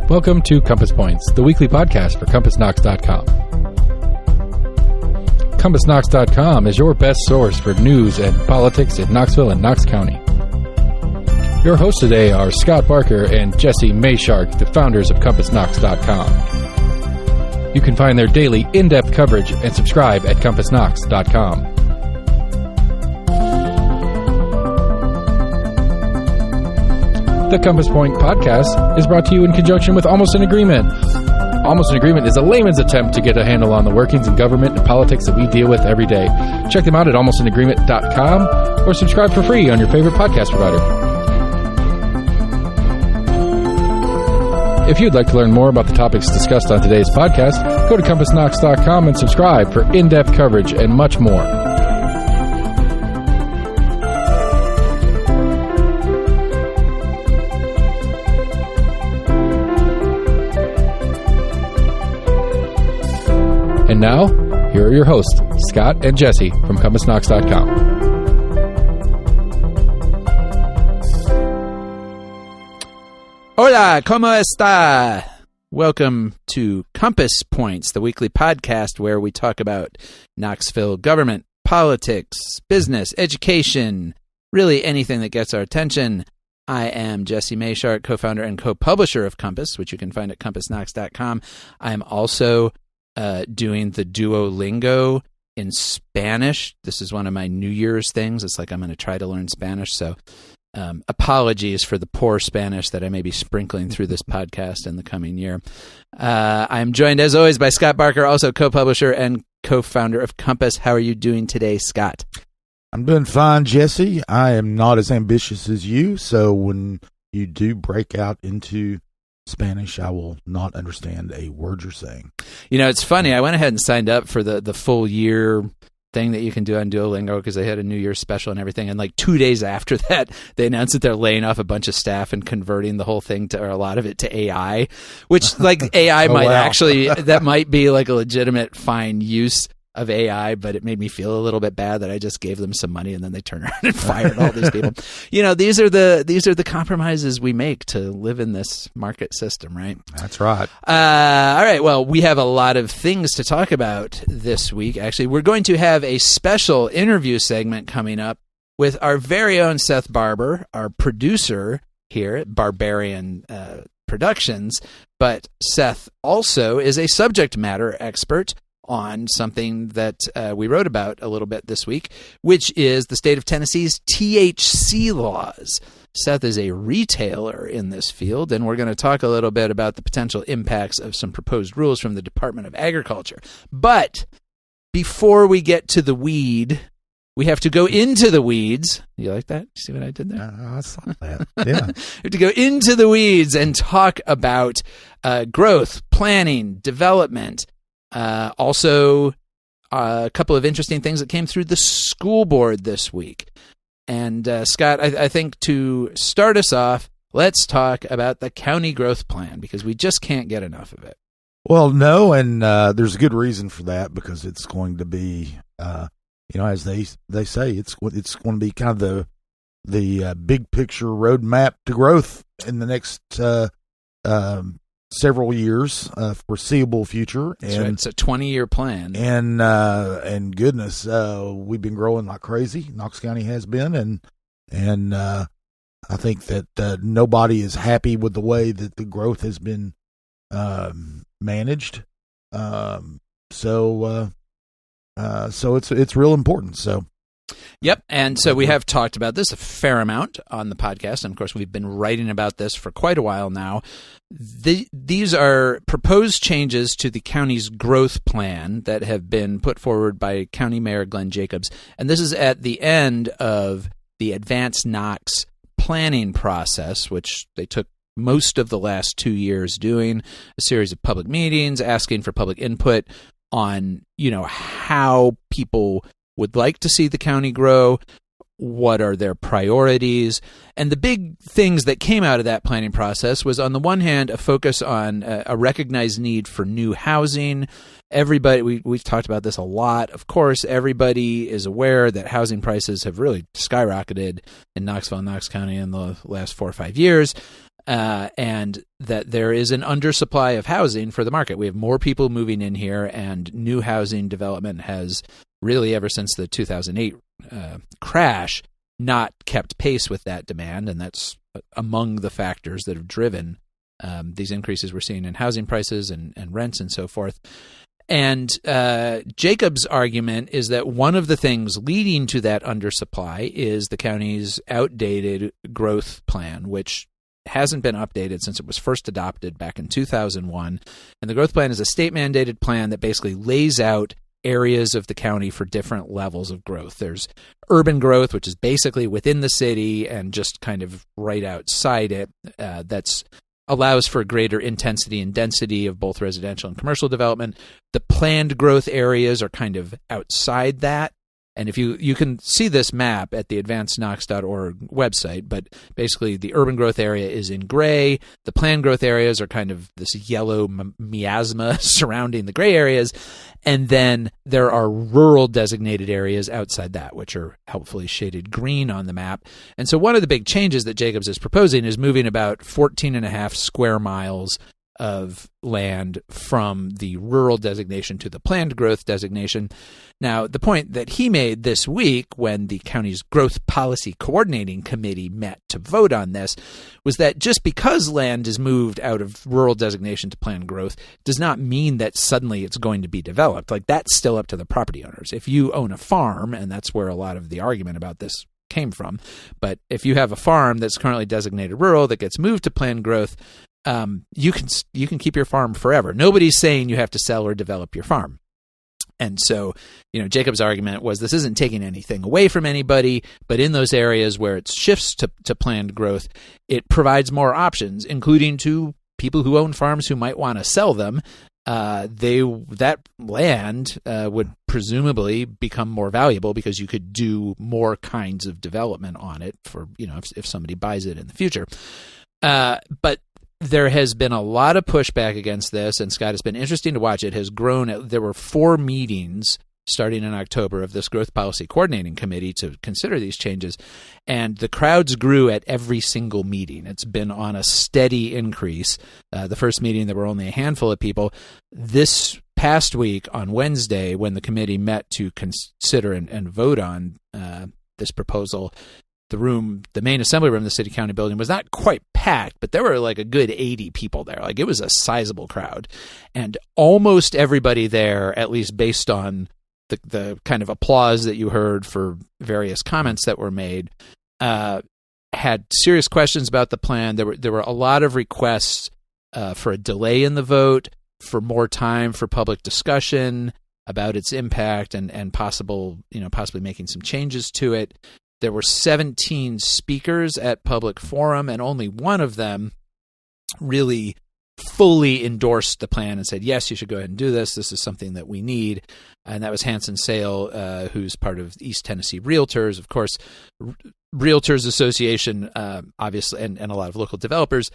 Welcome to Compass Points, the weekly podcast for CompassKnox.com. CompassKnox.com is your best source for news and politics in Knoxville and Knox County. Your hosts today are Scott Barker and Jesse Mayshark, the founders of CompassKnox.com. You can find their daily in-depth coverage and subscribe at CompassKnox.com. The Compass Point podcast is brought to you in conjunction with Almost an Agreement. Almost an Agreement is a layman's attempt to get a handle on the workings in government and politics that we deal with every day. Check them out at almostanagreement.com or subscribe for free on your favorite podcast provider. If you'd like to learn more about the topics discussed on today's podcast, go to CompassKnox.com and subscribe for in-depth coverage and much more. And now, here are your hosts, Scott and Jesse from CompassKnox.com. Hola, ¿cómo está? Welcome to Compass Points, the weekly podcast where we talk about Knoxville government, politics, business, education, really anything that gets our attention. I am Jesse Mayshark, co-founder and co-publisher of Compass, which you can find at CompassKnox.com. I am also doing the Duolingo in Spanish. This is one of my New Year's things. It's like I'm going to try to learn Spanish, so apologies for the poor Spanish that I may be sprinkling through this podcast in the coming year. I'm joined, as always, by Scott Barker, also co-publisher and co-founder of Compass. How are you doing today, Scott? I'm doing fine, Jesse. I am not as ambitious as you, so when you do break out into Spanish, I will not understand a word you're saying. You know, it's funny. I went ahead and signed up for the full year thing that you can do on Duolingo because they had a New Year's special and everything. And like 2 days after that, they announced that they're laying off a bunch of staff and converting the whole thing to, or a lot of it, to AI, which like AI might actually, that might be like a legitimate fine use of AI, but it made me feel a little bit bad that I just gave them some money and then they turned around and fired all these people. You know, these are the compromises we make to live in this market system, right? That's right. All right. Well, we have a lot of things to talk about this week. Actually, we're going to have a special interview segment coming up with our very own Seth Barber, our producer here at Barbarian Productions. But Seth also is a subject matter expert on something that we wrote about a little bit this week, which is the state of Tennessee's THC laws. Seth is a retailer in this field, and we're going to talk a little bit about the potential impacts of some proposed rules from the Department of Agriculture. But before we get to the weed, we have to go into the weeds. You like that? See what I did there? I saw that. Yeah. We have to go into the weeds and talk about growth, planning, development. Also, a couple of interesting things that came through the school board this week. And Scott, I think to start us off, let's talk about the county growth plan because we just can't get enough of it. Well, no, and there's a good reason for that because it's going to be, as they say, it's going to be kind of the big picture roadmap to growth in the next several years, foreseeable future. That's right. It's a 20-year plan. And goodness, we've been growing like crazy. Knox County has been, and I think that nobody is happy with the way that the growth has been managed. So it's real important. So. Yep, and so we have talked about this a fair amount on the podcast, and of course we've been writing about this for quite a while now. These are proposed changes to the county's growth plan that have been put forward by County Mayor Glenn Jacobs, and this is at the end of the Advanced Knox planning process, which they took most of the last 2 years doing, a series of public meetings, asking for public input on, how people would like to see the county grow, what are their priorities, and the big things that came out of that planning process was, on the one hand, a focus on a recognized need for new housing. Everybody, we've talked about this a lot. Of course, everybody is aware that housing prices have really skyrocketed in Knoxville and Knox County in the last 4 or 5 years. and that there is an undersupply of housing for the market. We have more people moving in here, and new housing development has really, ever since the 2008 crash, not kept pace with that demand, and that's among the factors that have driven these increases we're seeing in housing prices and rents and so forth. And Jacob's argument is that one of the things leading to that undersupply is the county's outdated growth plan, which hasn't been updated since it was first adopted back in 2001. And the growth plan is a state-mandated plan that basically lays out areas of the county for different levels of growth. There's urban growth, which is basically within the city and just kind of right outside it. That's allows for greater intensity and density of both residential and commercial development. The planned growth areas are kind of outside that. And if you can see this map at the advancedknox.org website, but basically the urban growth area is in gray. The planned growth areas are kind of this yellow miasma surrounding the gray areas. And then there are rural designated areas outside that, which are helpfully shaded green on the map. And so one of the big changes that Jacobs is proposing is moving about 14.5 square miles of land from the rural designation to the planned growth designation. Now, the point that he made this week when the county's Growth Policy Coordinating Committee met to vote on this was that just because land is moved out of rural designation to planned growth does not mean that suddenly it's going to be developed. Like, that's still up to the property owners. If you own a farm, and that's where a lot of the argument about this came from, but if you have a farm that's currently designated rural that gets moved to planned growth, you can keep your farm forever. Nobody's saying you have to sell or develop your farm. And so, Jacob's argument was this isn't taking anything away from anybody, but in those areas where it shifts to planned growth, it provides more options, including to people who own farms who might want to sell them. That land would presumably become more valuable because you could do more kinds of development on it for, if somebody buys it in the future. But there has been a lot of pushback against this, and Scott, it's been interesting to watch. It has grown. There were 4 meetings starting in October of this Growth Policy Coordinating Committee to consider these changes, and the crowds grew at every single meeting. It's been on a steady increase. The first meeting, there were only a handful of people. This past week, on Wednesday, when the committee met to consider and vote on this proposal, the main assembly room, the city county building, was not quite packed, but there were like a good 80 people there. Like, it was a sizable crowd. And almost everybody there, at least based on the kind of applause that you heard for various comments that were made, had serious questions about the plan. There were a lot of requests for a delay in the vote, for more time for public discussion about its impact and possibly making some changes to it. There were 17 speakers at public forum, and only one of them really fully endorsed the plan and said, yes, you should go ahead and do this. This is something that we need. And that was Hanson Sale, who's part of East Tennessee Realtors. Of course, Realtors Association, obviously, and a lot of local developers,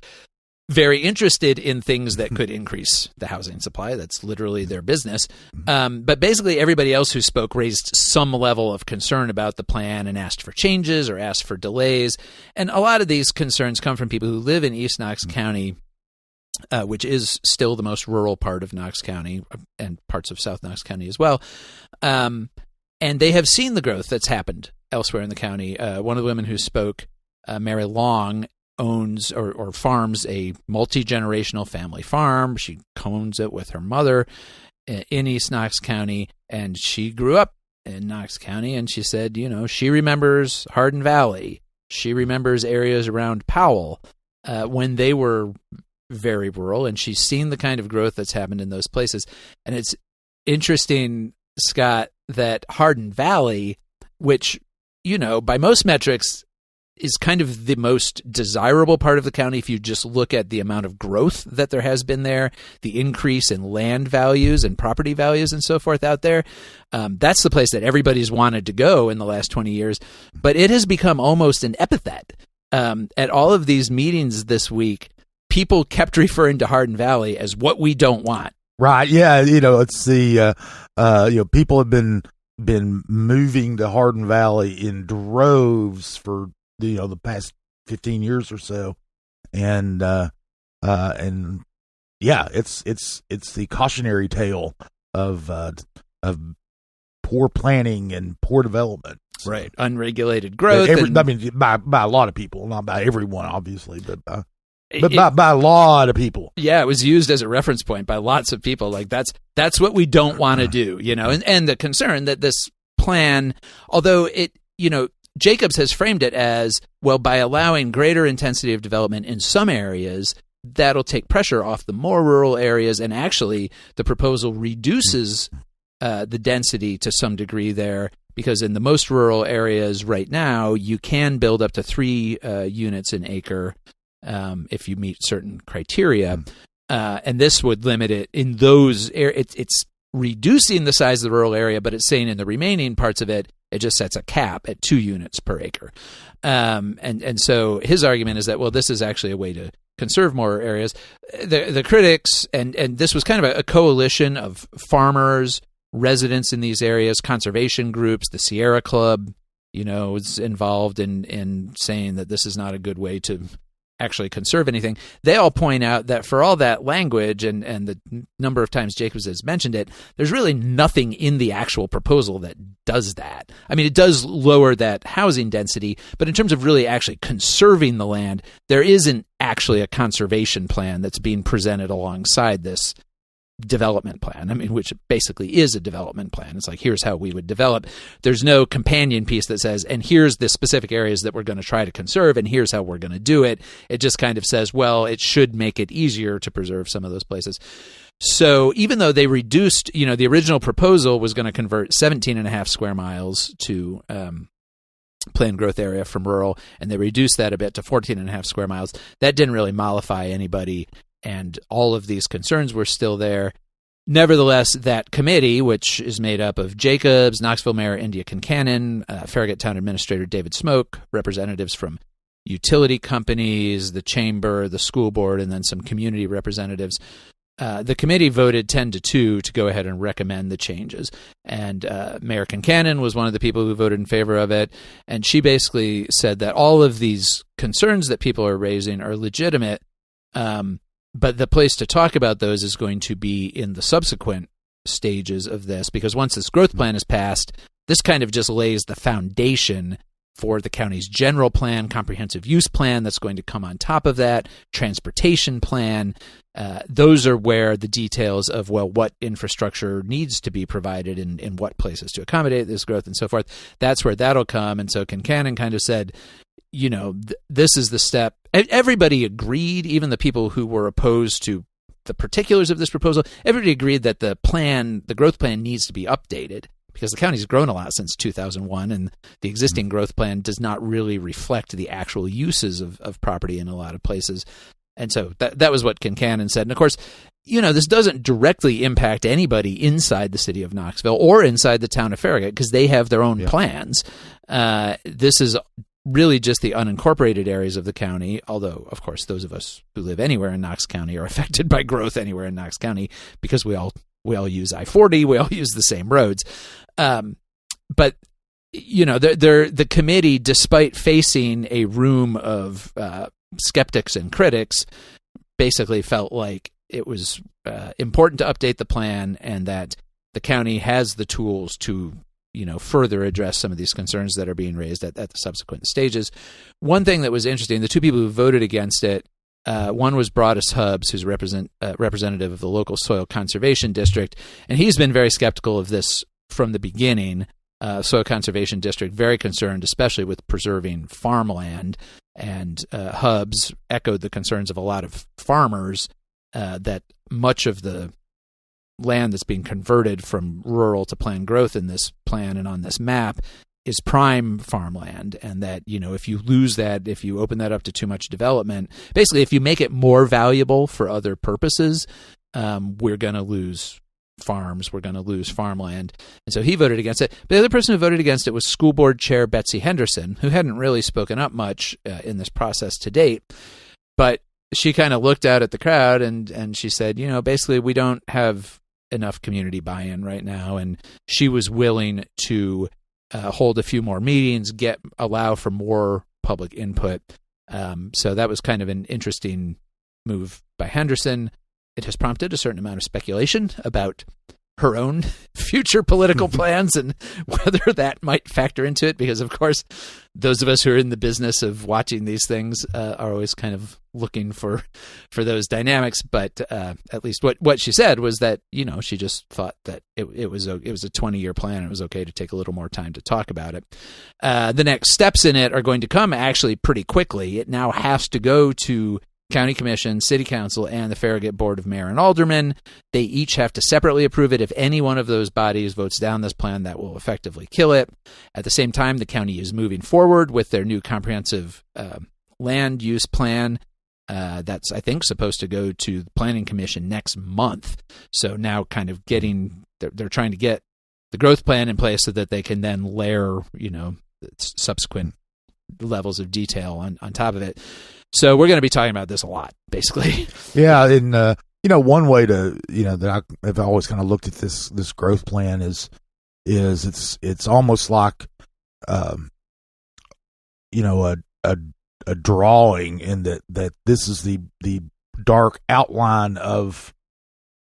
very interested in things that could increase the housing supply. That's literally their business. But basically everybody else who spoke raised some level of concern about the plan and asked for changes or asked for delays. And a lot of these concerns come from people who live in East Knox County, which is still the most rural part of Knox County and parts of South Knox County as well. And they have seen the growth that's happened elsewhere in the county. One of the women who spoke, Mary Long, owns or farms a multi-generational family farm. She owns it with her mother in East Knox County, and she grew up in Knox County, and she said, she remembers Hardin Valley. She remembers areas around Powell when they were very rural, and she's seen the kind of growth that's happened in those places. And it's interesting, Scott, that Hardin Valley, which, by most metrics is kind of the most desirable part of the county if you just look at the amount of growth that there has been there, the increase in land values and property values and so forth out there. That's the place that everybody's wanted to go in the last 20 years, but it has become almost an epithet. At all of these meetings this week, people kept referring to Hardin Valley as what we don't want. Right. Yeah. It's the, people have been moving to Hardin Valley in droves for, the past 15 years or so. and yeah, it's the cautionary tale of poor planning and poor development. So, right, unregulated growth. I mean, by a lot of people, not by everyone, obviously, but by a lot of people. Yeah, it was used as a reference point by lots of people. Like that's what we don't want to do, and the concern that this plan, although it, Jacobs has framed it as, well, by allowing greater intensity of development in some areas, that'll take pressure off the more rural areas, and actually the proposal reduces the density to some degree there, because in the most rural areas right now, you can build up to 3 units an acre if you meet certain criteria, and this would limit it in those areas. It's reducing the size of the rural area, but it's saying in the remaining parts of it, it just sets a cap at 2 units per acre. And so his argument is that, well, this is actually a way to conserve more areas. The critics, and this was kind of a coalition of farmers, residents in these areas, conservation groups, the Sierra Club, was involved in saying that this is not a good way to actually conserve anything. They all point out that for all that language and the number of times Jacobs has mentioned it, there's really nothing in the actual proposal that does that. I mean, it does lower that housing density, but in terms of really actually conserving the land, there isn't actually a conservation plan that's being presented alongside this development plan. I mean, which basically is a development plan. It's like, here's how we would develop. There's no companion piece that says, and here's the specific areas that we're going to try to conserve, and here's how we're going to do it. It just kind of says, well, it should make it easier to preserve some of those places. So even though they reduced, the original proposal was going to convert 17.5 square miles to planned growth area from rural, and they reduced that a bit to 14.5 square miles. That didn't really mollify anybody, and all of these concerns were still there. Nevertheless, that committee, which is made up of Jacobs, Knoxville Mayor India Kincannon, Farragut Town Administrator David Smoke, representatives from utility companies, the chamber, the school board, and then some community representatives, the committee voted 10-2 to go ahead and recommend the changes. And Mayor Kincannon was one of the people who voted in favor of it. And she basically said that all of these concerns that people are raising are legitimate, but the place to talk about those is going to be in the subsequent stages of this, because once this growth plan is passed, this kind of just lays the foundation for the county's general plan, comprehensive use plan that's going to come on top of that, transportation plan. Those are where the details of, well, what infrastructure needs to be provided in what places to accommodate this growth and so forth, that's where that'll come. And so Kincannon kind of said, this is the step. Everybody agreed, even the people who were opposed to the particulars of this proposal, everybody agreed that the growth plan needs to be updated, because the county's grown a lot since 2001, and the existing growth plan does not really reflect the actual uses of property in a lot of places. And so that was what Kincannon said. And of course, this doesn't directly impact anybody inside the city of Knoxville or inside the town of Farragut, because they have their own plans. This is really just the unincorporated areas of the county, although, of course, those of us who live anywhere in Knox County are affected by growth anywhere in Knox County, because we all use I-40, we all use the same roads. But, the committee, despite facing a room of skeptics and critics, basically felt like it was important to update the plan, and that the county has the tools to further address some of these concerns that are being raised at the subsequent stages. One thing that was interesting, the two people who voted against it, one was Broadus Hubbs, who's a representative of the local soil conservation district, and he's been very skeptical of this from the beginning. Soil conservation district, very concerned, especially with preserving farmland, and Hubbs echoed the concerns of a lot of farmers that much of the land that's being converted from rural to planned growth in this plan and on this map is prime farmland, and that, if you lose that, if you open that up to too much development, basically if you make it more valuable for other purposes, we're going to lose farms, we're going to lose farmland. And so he voted against it. But the other person who voted against it was school board chair Betsy Henderson, who hadn't really spoken up much in this process to date, but she kind of looked out at the crowd and she said, basically we don't have enough community buy-in right now, and she was willing to hold a few more meetings, allow for more public input. So that was kind of an interesting move by Henderson. It has prompted a certain amount of speculation about her own future political plans and whether that might factor into it, because, of course, those of us who are in the business of watching these things are always kind of looking for those dynamics. But at least what she said was that, she just thought that it was a 20-year plan and it was okay to take a little more time to talk about it. The next steps in it are going to come actually pretty quickly. It now has to go to County Commission, City Council, and the Farragut Board of Mayor and Aldermen. They each have to separately approve it. If any one of those bodies votes down this plan, that will effectively kill it. At the same time, the county is moving forward with their new comprehensive land use plan. That's, I think, supposed to go to the Planning Commission next month. So now kind of they're trying to get the growth plan in place so that they can then layer, subsequent levels of detail on top of it. So we're going to be talking about this a lot, basically. Yeah, and one way to that I've always kind of looked at this growth plan is it's almost like a drawing in that this is the dark outline of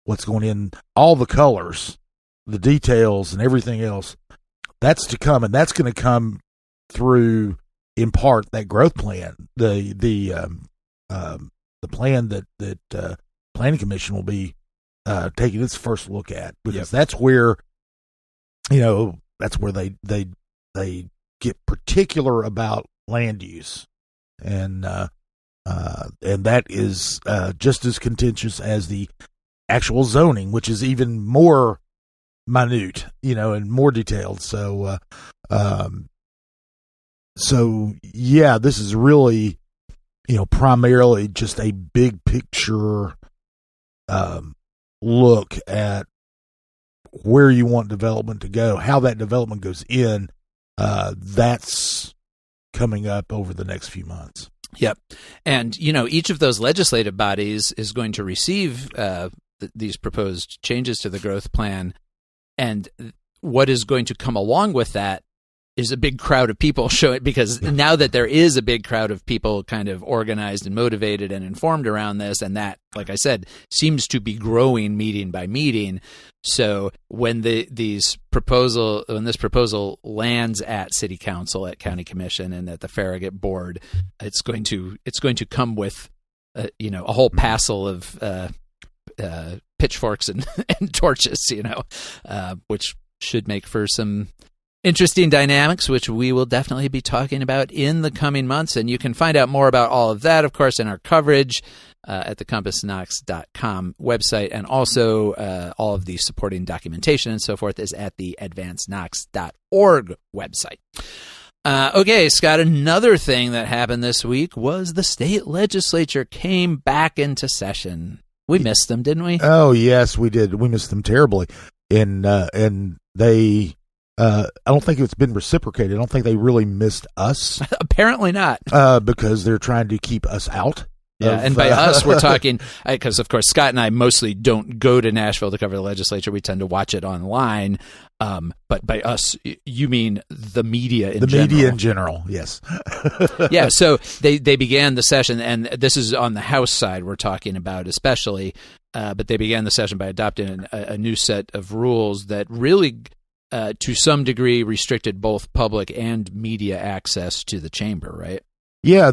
what's going in, all the colors, the details, and everything else. That's to come, and that's going to come through, in part, that growth plan, the plan that Planning Commission will be taking its first look at, because that's where they get particular about land use, and that is just as contentious as the actual zoning, which is even more minute, and more detailed. So this is really, primarily just a big picture look at where you want development to go, how that development goes in. That's coming up over the next few months. Yep. And, each of those legislative bodies is going to receive these proposed changes to the growth plan. And what is going to come along with that is a big crowd of people because now that there is a big crowd of people kind of organized and motivated and informed around this, and that, like I said, seems to be growing meeting by meeting. So when this proposal lands at City Council, at County Commission, and at the Farragut Board, it's going to come with a whole passel of pitchforks and torches, which should make for some interesting dynamics, which we will definitely be talking about in the coming months. And you can find out more about all of that, of course, in our coverage at the CompassKnox.com website. And also all of the supporting documentation and so forth is at the advancedknox.org website. Okay, Scott, another thing that happened this week was the state legislature came back into session. We missed them, didn't we? Oh, yes, we did. We missed them terribly. And they... I don't think it's been reciprocated. I don't think they really missed us. Apparently not. Because they're trying to keep us out. Yeah, and by us, we're talking, because, of course, Scott and I mostly don't go to Nashville to cover the legislature. We tend to watch it online. But by us, you mean the media in general. The media in general, yes. Yeah, so they began the session, and this is on the House side we're talking about especially, but they began the session by adopting a new set of rules that really... to some degree, restricted both public and media access to the chamber, right? Yeah,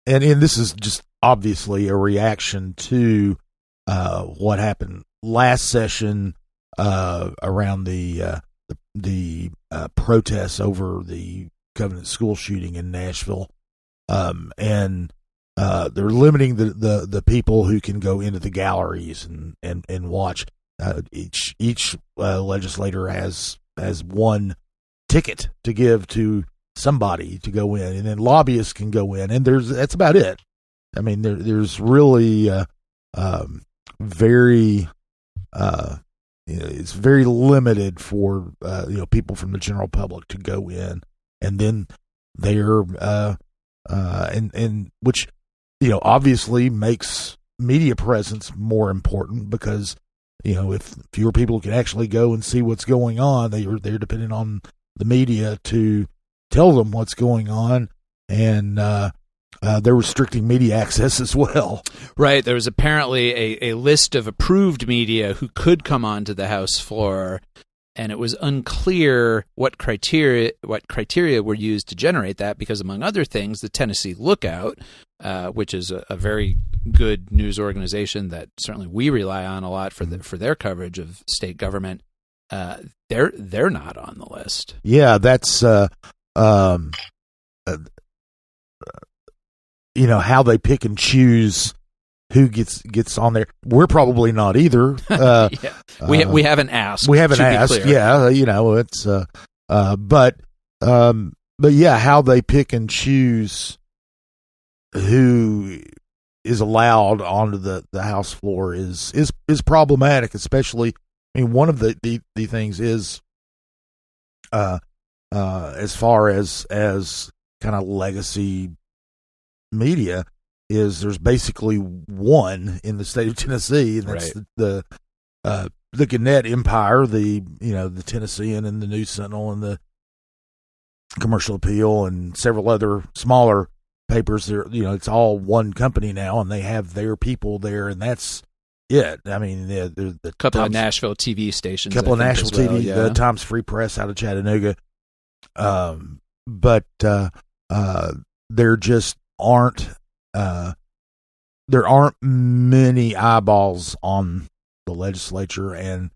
and this is just obviously a reaction to what happened last session around the protests over the Covenant school shooting in Nashville, and they're limiting the people who can go into the galleries and watch. Each legislator has one ticket to give to somebody to go in, and then lobbyists can go in, and that's about it. I mean, there's really very it's very limited for people from the general public to go in, and then they're and which obviously makes media presence more important, because if fewer people can actually go and see what's going on, they're dependent on the media to tell them what's going on. and they're restricting media access as well. Right. There was apparently a list of approved media who could come onto the House floor, and it was unclear what criteria were used to generate that, because, among other things, the Tennessee Lookout, which is a very good news organization that certainly we rely on a lot for their coverage of state government, they're not on the list. Yeah, that's how they pick and choose who gets on there. We're probably not either. Yeah. We haven't asked. We haven't asked. Yeah, it's but yeah, how they pick and choose who is allowed onto the House floor is problematic. Especially, I mean, one of the things is as far as kind of legacy media, is there's basically one in the state of Tennessee, and that's right. the Gannett Empire, the Tennessean and the News Sentinel and the Commercial Appeal and several other smaller papers. There, it's all one company now, and they have their people there, and that's it. I mean, the couple of Nashville TV stations, couple of Nashville TV, yeah. The Times Free Press out of Chattanooga, but there just aren't. There aren't many eyeballs on the legislature, and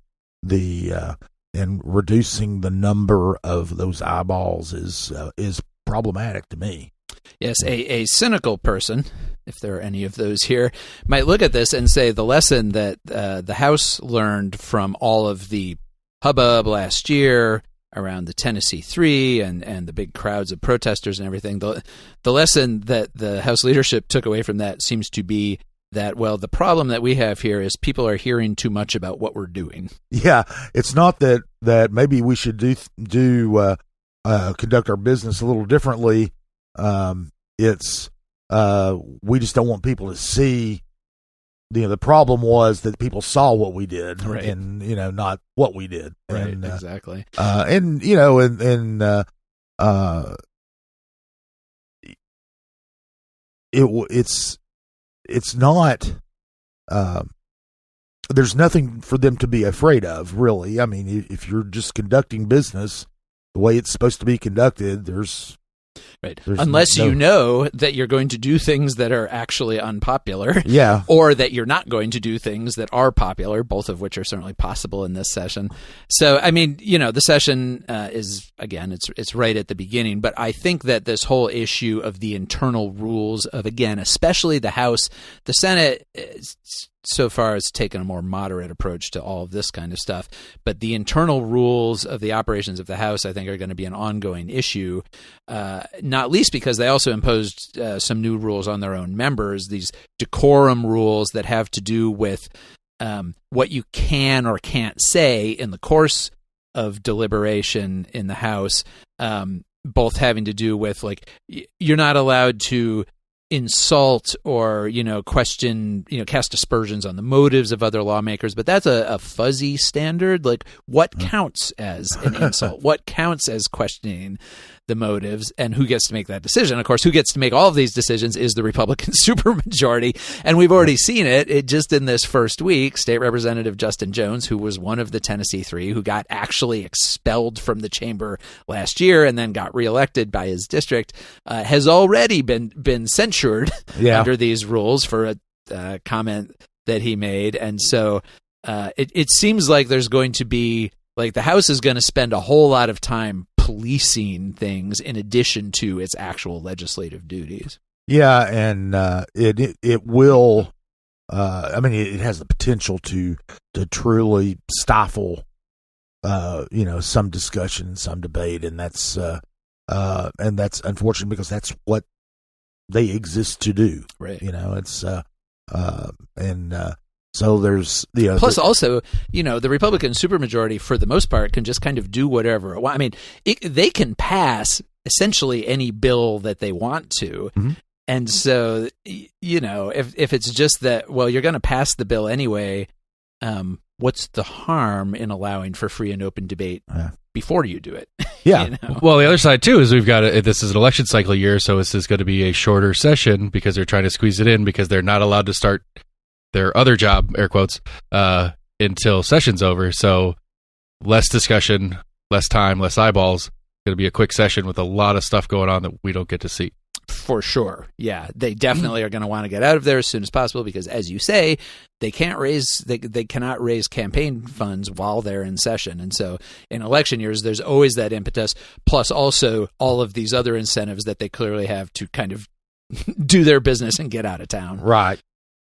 and reducing the number of those eyeballs is problematic to me. Yes, a cynical person, if there are any of those here, might look at this and say the lesson that the House learned from all of the hubbub last year around the Tennessee 3 and the big crowds of protesters and everything, the lesson that the House leadership took away from that seems to be that, well, the problem that we have here is people are hearing too much about what we're doing. Yeah, it's not that maybe we should conduct our business a little differently. It's we just don't want people to see. The problem was that people saw what we did, right, and not what we did, right? And, exactly. It's not. There's nothing for them to be afraid of, really. I mean, if you're just conducting business the way it's supposed to be conducted, there's unless you know that you're going to do things that are actually unpopular, yeah, or that you're not going to do things that are popular, both of which are certainly possible in this session. So, I mean, the session is, again, it's right at the beginning, but I think that this whole issue of the internal rules of, again, especially the House, the Senate so far has taken a more moderate approach to all of this kind of stuff, but the internal rules of the operations of the House, I think, are going to be an ongoing issue, not least because they also imposed some new rules on their own members, these decorum rules that have to do with what you can or can't say in the course of deliberation in the House, both having to do with, like, you're not allowed to insult or question, cast aspersions on the motives of other lawmakers, but that's a fuzzy standard. Like, what counts as an insult? What counts as questioning the motives, and who gets to make that decision? Of course, who gets to make all of these decisions is the Republican supermajority, and we've already seen it just in this first week. State Representative Justin Jones, who was one of the Tennessee 3, who got actually expelled from the chamber last year and then got reelected by his district, has already been censured under these rules for a comment that he made. And so it seems like there's going to be, like, the House is going to spend a whole lot of time policing things in addition to its actual legislative duties. Yeah, and it will. I mean, it has the potential to truly stifle, some discussion, some debate, and that's unfortunate because that's what they exist to do. Right. It's so there's plus also, the Republican supermajority for the most part can just kind of do whatever. I mean, they can pass essentially any bill that they want to. Mm-hmm. And so, if it's just that, well, you're going to pass the bill anyway, what's the harm in allowing for free and open debate before you do it? Yeah. You know? Well, the other side too is we've got this is an election cycle year, so this is going to be a shorter session because they're trying to squeeze it in because they're not allowed to start their other job, air quotes, until session's over. So less discussion, less time, less eyeballs. Going to be a quick session with a lot of stuff going on that we don't get to see. For sure. Yeah. They definitely are going to want to get out of there as soon as possible because, as you say, they cannot raise campaign funds while they're in session. And so in election years, there's always that impetus, plus also all of these other incentives that they clearly have to kind of do their business and get out of town. Right.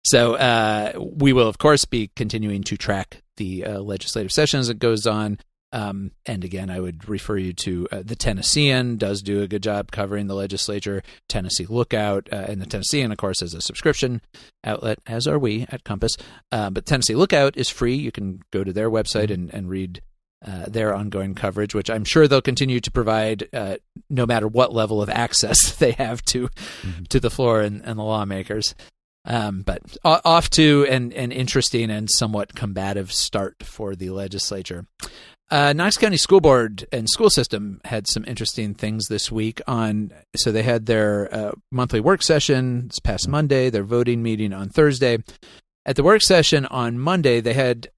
So we will, of course, be continuing to track the legislative session as it goes on. And again, I would refer you to the Tennessean does do a good job covering the legislature. Tennessee Lookout, and the Tennessean, of course, is a subscription outlet, as are we at Compass. But Tennessee Lookout is free. You can go to their website and read their ongoing coverage, which I'm sure they'll continue to provide no matter what level of access they have to the floor and the lawmakers. But off to an interesting and somewhat combative start for the legislature. Knox County School Board and school system had some interesting things this week so they had their monthly work session this past Monday, their voting meeting on Thursday. At the work session on Monday, they had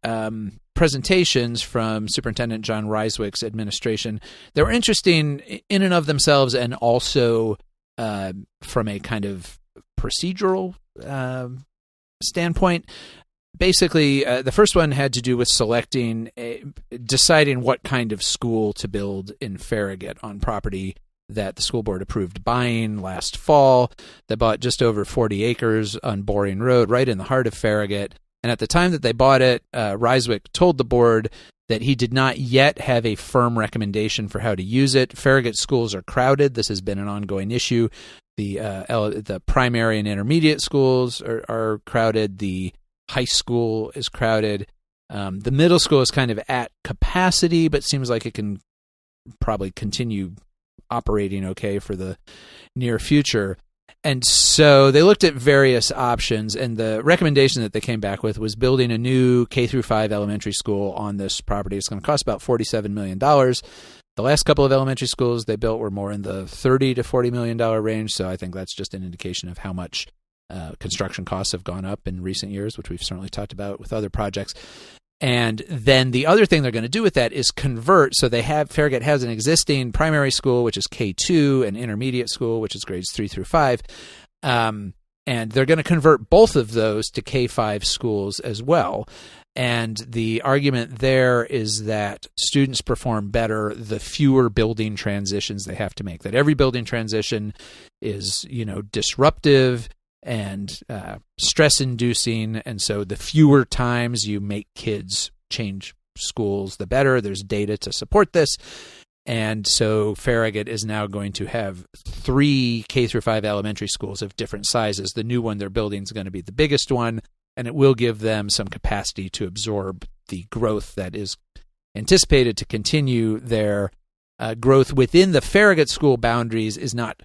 presentations from Superintendent John Ryswick's administration. They were interesting in and of themselves and also from a kind of procedural standpoint. Basically, the first one had to do with deciding what kind of school to build in Farragut on property that the school board approved buying last fall. They bought just over 40 acres on Boring Road, right in the heart of Farragut. And at the time that they bought it, Ryswick told the board that he did not yet have a firm recommendation for how to use it. Farragut schools are crowded. This has been an ongoing issue. The primary and intermediate schools are crowded. The high school is crowded. The middle school is kind of at capacity, but seems like it can probably continue operating okay for the near future. And so they looked at various options, and the recommendation that they came back with was building a new K-5 elementary school on this property. It's going to cost about $47 million. The last couple of elementary schools they built were more in the $30 to $40 million range, so I think that's just an indication of how much construction costs have gone up in recent years, which we've certainly talked about with other projects. And then the other thing they're going to do with that is convert. So Farragut has an existing primary school, which is K2, and intermediate school, which is grades 3 through 5. And they're going to convert both of those to K5 schools as well. And the argument there is that students perform better the fewer building transitions they have to make. That every building transition is, disruptive and stress-inducing, and so the fewer times you make kids change schools, the better. There's data to support this, and so Farragut is now going to have 3 K-5 elementary schools of different sizes. The new one they're building is going to be the biggest one, and it will give them some capacity to absorb the growth that is anticipated to continue. Their growth within the Farragut school boundaries is not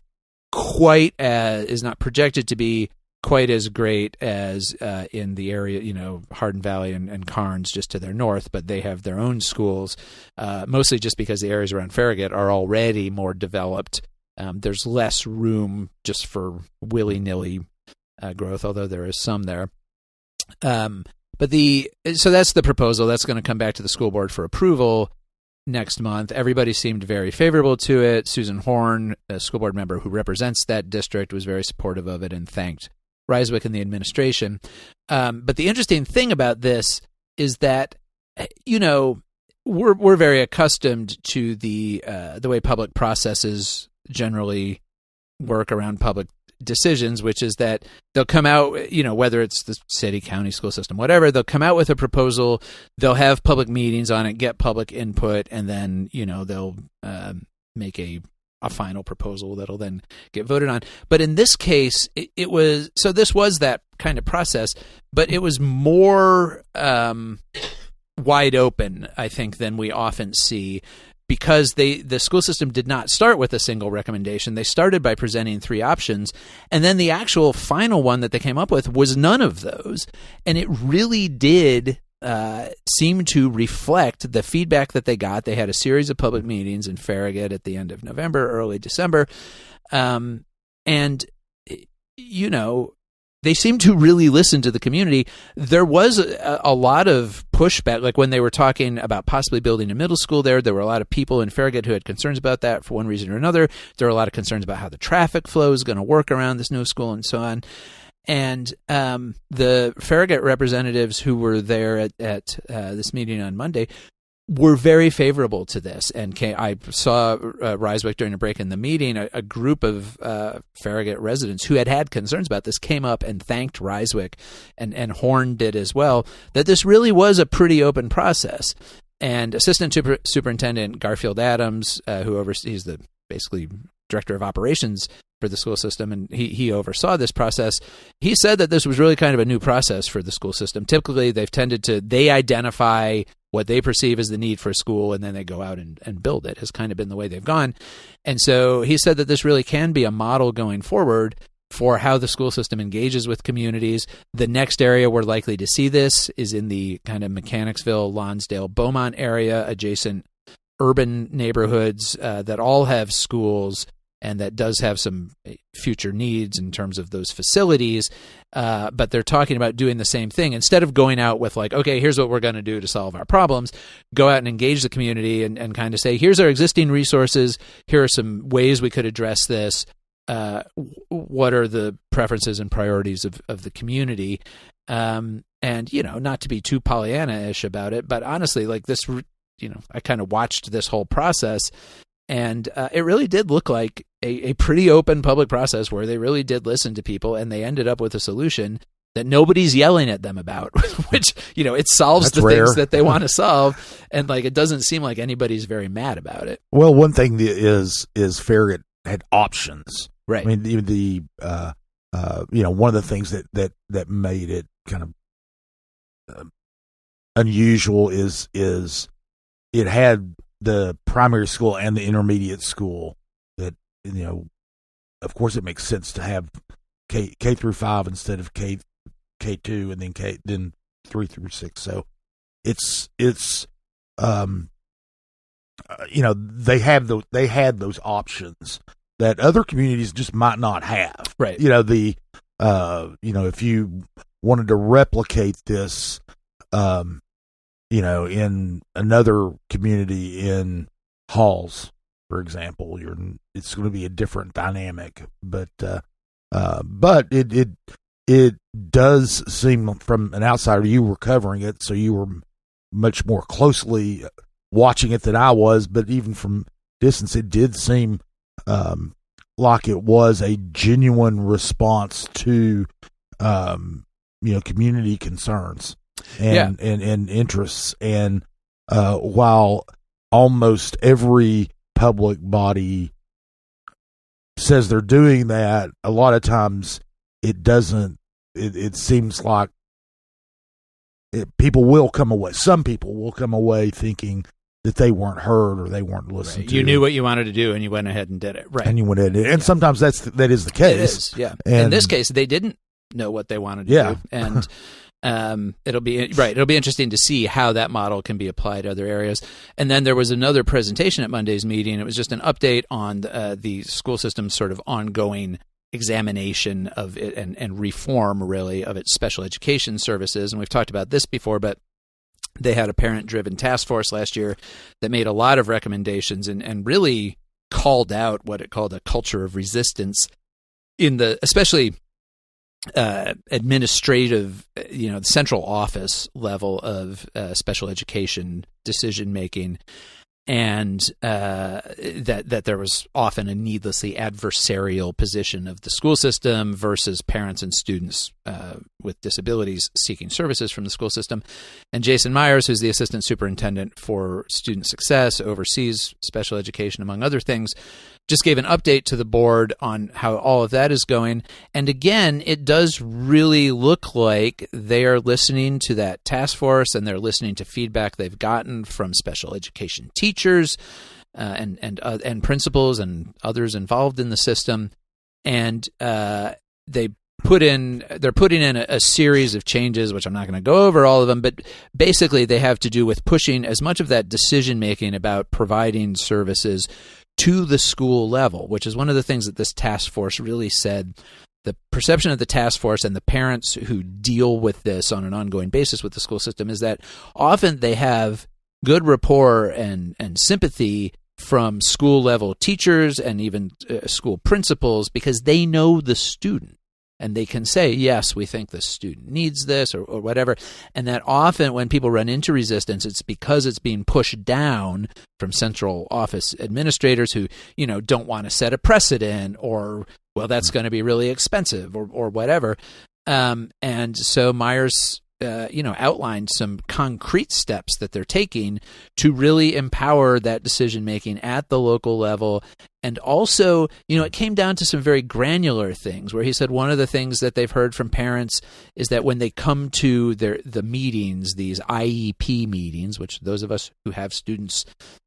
projected to be quite as great as in the area, Hardin Valley and Carnes just to their north, but they have their own schools, mostly just because the areas around Farragut are already more developed. There's less room just for willy-nilly growth, although there is some there. So that's the proposal. That's going to come back to the school board for approval next month. Everybody seemed very favorable to it. Susan Horn, a school board member who represents that district, was very supportive of it and thanked Ryswick and the administration. But the interesting thing about this is that, we're very accustomed to the way public processes generally work around public decisions, which is that they'll come out, whether it's the city, county, school system, whatever, they'll come out with a proposal, they'll have public meetings on it, get public input, and then, they'll make a final proposal that'll then get voted on. But in this case, this was that kind of process, but it was more wide open, I think, than we often see, because the school system did not start with a single recommendation. They started by presenting 3 options, and then the actual final one that they came up with was none of those. And it really did seem to reflect the feedback that they got. They had a series of public meetings in Farragut at the end of November, early December. And, they seem to really listen to the community. There was a lot of pushback, like when they were talking about possibly building a middle school there were a lot of people in Farragut who had concerns about that for one reason or another. There were a lot of concerns about how the traffic flow is going to work around this new school and so on. And the Farragut representatives who were there at this meeting on Monday were very favorable to this. And I saw Ryswick during a break in the meeting. A group of Farragut residents who had concerns about this came up and thanked Ryswick, and Horn did as well, that this really was a pretty open process. And Assistant Superintendent Garfield Adams, who oversees the basically director of operations for the school system, and he oversaw this process. He said that this was really kind of a new process for the school system. Typically, they identify what they perceive as the need for a school, and then they go out and build it, has kind of been the way they've gone. And so he said that this really can be a model going forward for how the school system engages with communities. The next area we're likely to see this is in the kind of Mechanicsville, Lonsdale, Beaumont area, adjacent urban neighborhoods that all have schools and that does have some future needs in terms of those facilities. But they're talking about doing the same thing. Instead of going out with like, okay, here's what we're going to do to solve our problems, go out and engage the community and kind of say, here's our existing resources. Here are some ways we could address this. What are the preferences and priorities of the community? And, not to be too Pollyanna-ish about it, but honestly, like this, I kind of watched this whole process, and it really did look like a pretty open public process where they really did listen to people, and they ended up with a solution that nobody's yelling at them about, which, it solves That's rare. Things that they want to solve. And like, it doesn't seem like anybody's very mad about it. Well, one thing is Farragut had options. Right. I mean, the one of the things that made it kind of unusual is it had the primary school and the intermediate school that, of course it makes sense to have K through 5 instead of K2 and then 3 through 6. So it's they had those options that other communities just might not have. Right. If you wanted to replicate this, in another community in Halls, for example, it's going to be a different dynamic. But it does seem, from an outsider, you were covering it, so you were much more closely watching it than I was. But even from distance, it did seem like it was a genuine response to community concerns and interests. And while almost every public body says they're doing that, a lot of times it doesn't. It seems like people will come away. Some people will come away thinking that they weren't heard or they weren't listened right. to. You knew what you wanted to do, and you went ahead and did it. Right. And you went ahead and did it. And sometimes that is the case. It is, yeah. And in this case, they didn't know what they wanted to do. And it'll be interesting to see how that model can be applied to other areas. And then there was another presentation at Monday's meeting. It was just an update on the school system's sort of ongoing examination of it and reform, really, of its special education services. And we've talked about this before, but they had a parent-driven task force last year that made a lot of recommendations and really called out what it called a culture of resistance in the, especially administrative, the central office level of special education decision-making. And that there was often a needlessly adversarial position of the school system versus parents and students with disabilities seeking services from the school system. And Jason Myers, who's the assistant superintendent for student success, oversees special education, among other things, just gave an update to the board on how all of that is going. And again, it does really look like they are listening to that task force, and they're listening to feedback they've gotten from special education teachers and principals and others involved in the system. And they they're putting in a series of changes, which I'm not going to go over all of them, but basically they have to do with pushing as much of that decision making about providing services to the school level, which is one of the things that this task force really said. The perception of the task force and the parents who deal with this on an ongoing basis with the school system is that often they have good rapport and sympathy from school level teachers and even school principals because they know the student. And they can say, yes, we think the student needs this or whatever. And that often when people run into resistance, it's because it's being pushed down from central office administrators who, don't want to set a precedent or, well, that's going to be really expensive or whatever. And so Myers, outlined some concrete steps that they're taking to really empower that decision-making at the local level. And also, it came down to some very granular things where he said one of the things that they've heard from parents is that when they come to the meetings, these IEP meetings, which those of us who have students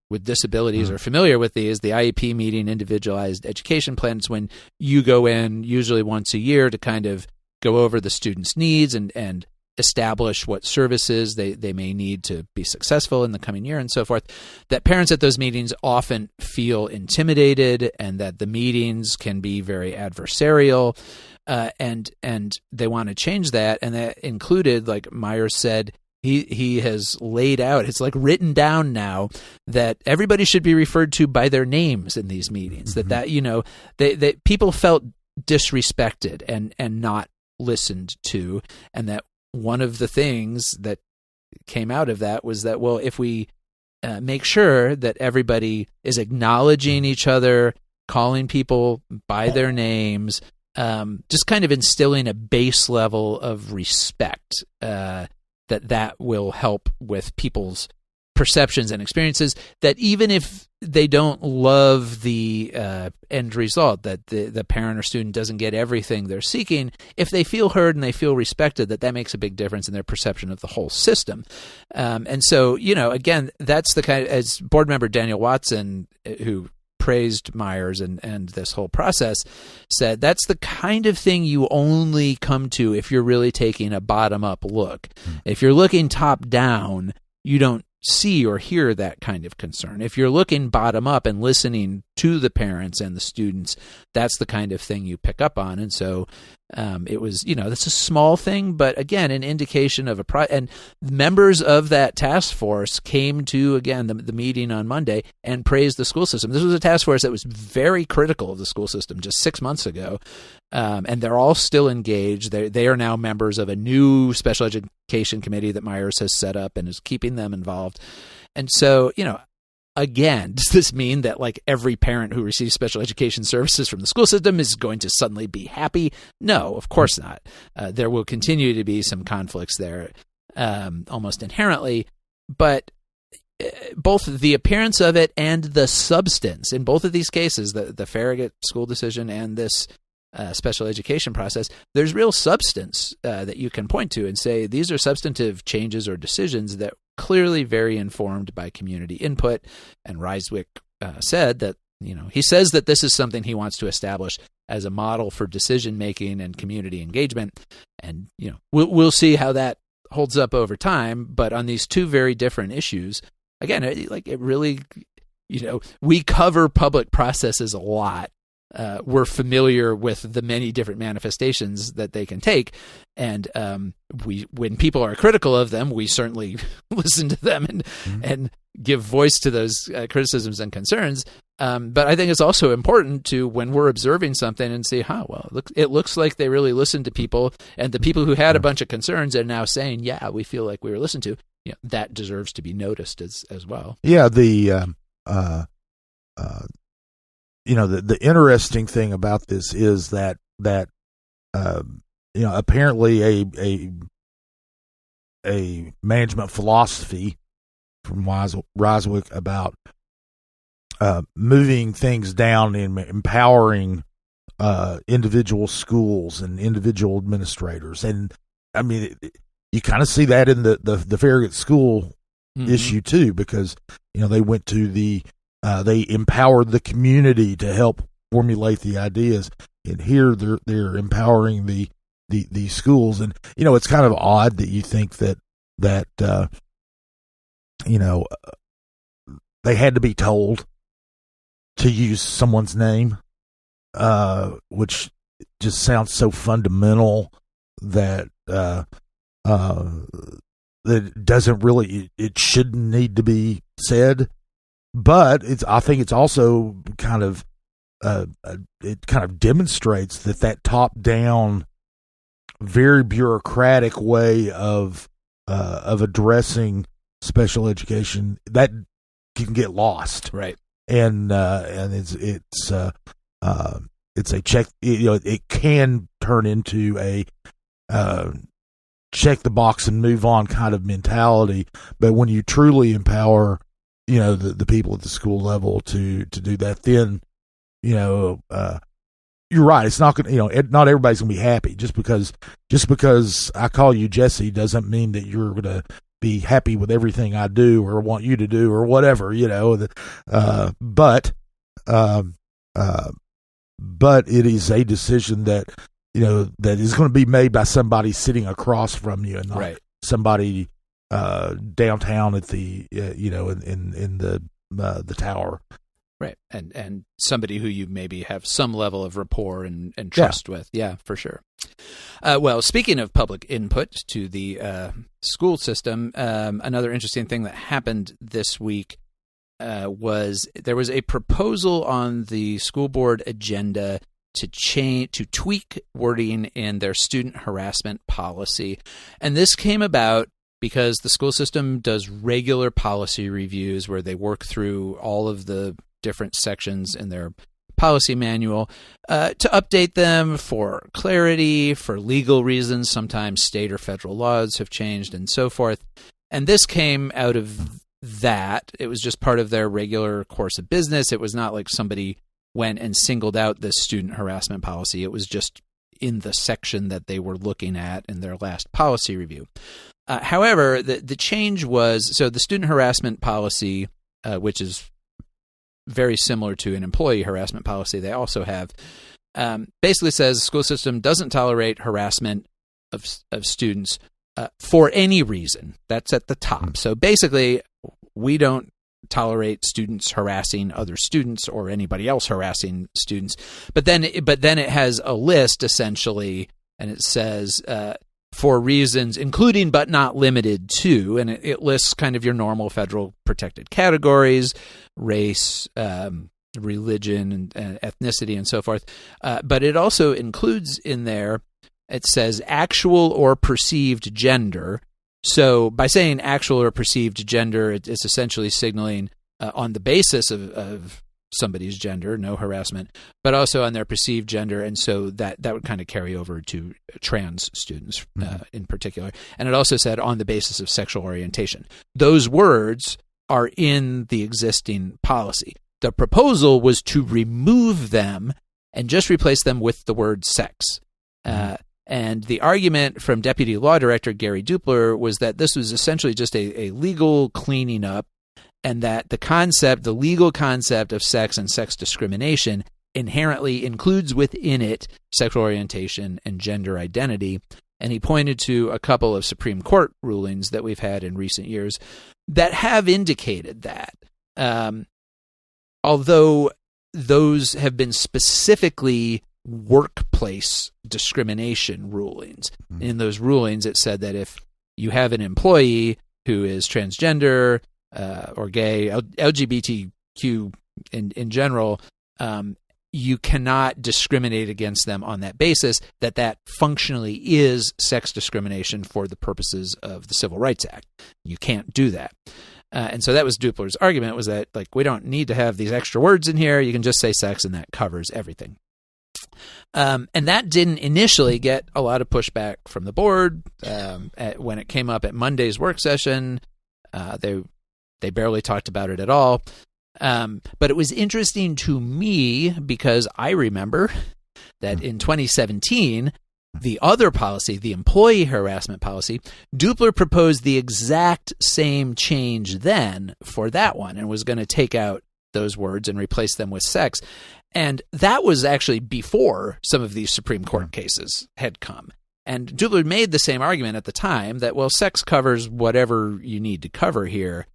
with disabilities are familiar with these, the IEP meeting, individualized education plans, when you go in usually once a year to kind of go over the student's needs and establish what services they may need to be successful in the coming year and so forth, that parents at those meetings often feel intimidated and that the meetings can be very adversarial, and they want to change that. And that included, like Myers said, he has laid out, it's like written down now that everybody should be referred to by their names in these meetings, that people felt disrespected and not listened to, and that one of the things that came out of that was that, well, if we make sure that everybody is acknowledging each other, calling people by their names, just kind of instilling a base level of respect, that will help with people's perceptions and experiences, that even if they don't love the end result, that the parent or student doesn't get everything they're seeking, if they feel heard and they feel respected, that makes a big difference in their perception of the whole system. And so, again, that's the kind of, as board member Daniel Watson, who praised Myers and this whole process, said that's the kind of thing you only come to if you're really taking a bottom-up look. If you're looking top-down, you don't see or hear that kind of concern. If you're looking bottom up and listening to the parents and the students, that's the kind of thing you pick up on. And so it was, that's a small thing, but again, an indication of and members of that task force came to, again, the meeting on Monday and praised the school system. This was a task force that was very critical of the school system just 6 months ago. And they're all still engaged. They are now members of a new special education committee that Myers has set up and is keeping them involved. And so, again, does this mean that like every parent who receives special education services from the school system is going to suddenly be happy? No, of course not. There will continue to be some conflicts there, almost inherently, but both the appearance of it and the substance in both of these cases, the Farragut school decision and this special education process, there's real substance that you can point to and say these are substantive changes or decisions that clearly very informed by community input. And Ryswick said that, he says that this is something he wants to establish as a model for decision making and community engagement. And we'll see how that holds up over time. But on these two very different issues, again, it really, we cover public processes a lot. We're familiar with the many different manifestations that they can take, and when people are critical of them, we certainly listen to them and give voice to those criticisms and concerns. But I think it's also important to, when we're observing something, and see, it looks like they really listened to people, and the people who had a bunch of concerns are now saying, yeah, we feel like we were listened to. That deserves to be noticed as well. Yeah, the interesting thing about this is that apparently a management philosophy from Ryswick about moving things down and empowering individual schools and individual administrators. And I mean, you kind of see that in the Farragut school issue too, because they went to they empowered the community to help formulate the ideas, and here they're empowering the these schools. And it's kind of odd that you think that they had to be told to use someone's name, which just sounds so fundamental that that doesn't really, it shouldn't need to be said. But I think it's also kind of it kind of demonstrates that top down, very bureaucratic way of addressing special education that can get lost, right? And it's a check. It can turn into a check the box and move on kind of mentality. But when you truly empower, the people at the school level to do that, then you're right. It's not going to, not everybody's going to be happy. Just because I call you Jesse doesn't mean that you're going to be happy with everything I do or want you to do or whatever, but it is a decision that, that is going to be made by somebody sitting across from you and not right. somebody downtown at the, in the tower. Right. And somebody who you maybe have some level of rapport and trust with. Yeah, for sure. Well, speaking of public input to the school system, another interesting thing that happened this week was there was a proposal on the school board agenda to tweak wording in their student harassment policy. And this came about because the school system does regular policy reviews where they work through all of the different sections in their policy manual to update them for clarity, for legal reasons. Sometimes state or federal laws have changed and so forth. And this came out of that. It was just part of their regular course of business. It was not like somebody went and singled out this student harassment policy. It was just in the section that they were looking at in their last policy review. However, the change was, so the student harassment policy, which is very similar to an employee harassment policy they also have, basically says the school system doesn't tolerate harassment of students for any reason. That's at the top. So basically, we don't tolerate students harassing other students or anybody else harassing students. But then it has a list essentially, and it says for reasons including but not limited to, and it lists kind of your normal federal protected categories, race, religion, and ethnicity, and so forth. But it also includes in there, it says actual or perceived gender. So by saying actual or perceived gender, it's essentially signaling on the basis of somebody's gender, no harassment, but also on their perceived gender. And so that would kind of carry over to trans students in particular. And it also said on the basis of sexual orientation. Those words are in the existing policy. The proposal was to remove them and just replace them with the word sex. And the argument from Deputy Law Director Gary Dupler was that this was essentially just a legal cleaning up, and that the legal concept of sex and sex discrimination inherently includes within it sexual orientation and gender identity. And he pointed to a couple of Supreme Court rulings that we've had in recent years that have indicated that. Although those have been specifically workplace discrimination rulings. In those rulings, it said that if you have an employee who is transgender or gay, LGBTQ in general, you cannot discriminate against them on that basis, that functionally is sex discrimination for the purposes of the Civil Rights Act. You can't do that. And so that was Dupler's argument, was that we don't need to have these extra words in here. You can just say sex and that covers everything. And that didn't initially get a lot of pushback from the board. When it came up at Monday's work session, they barely talked about it at all. But it was interesting to me because I remember that in 2017, the other policy, the employee harassment policy, Dupler proposed the exact same change then for that one and was going to take out those words and replace them with sex. And that was actually before some of these Supreme Court cases had come. And Dubler made the same argument at the time that, well, sex covers whatever you need to cover here.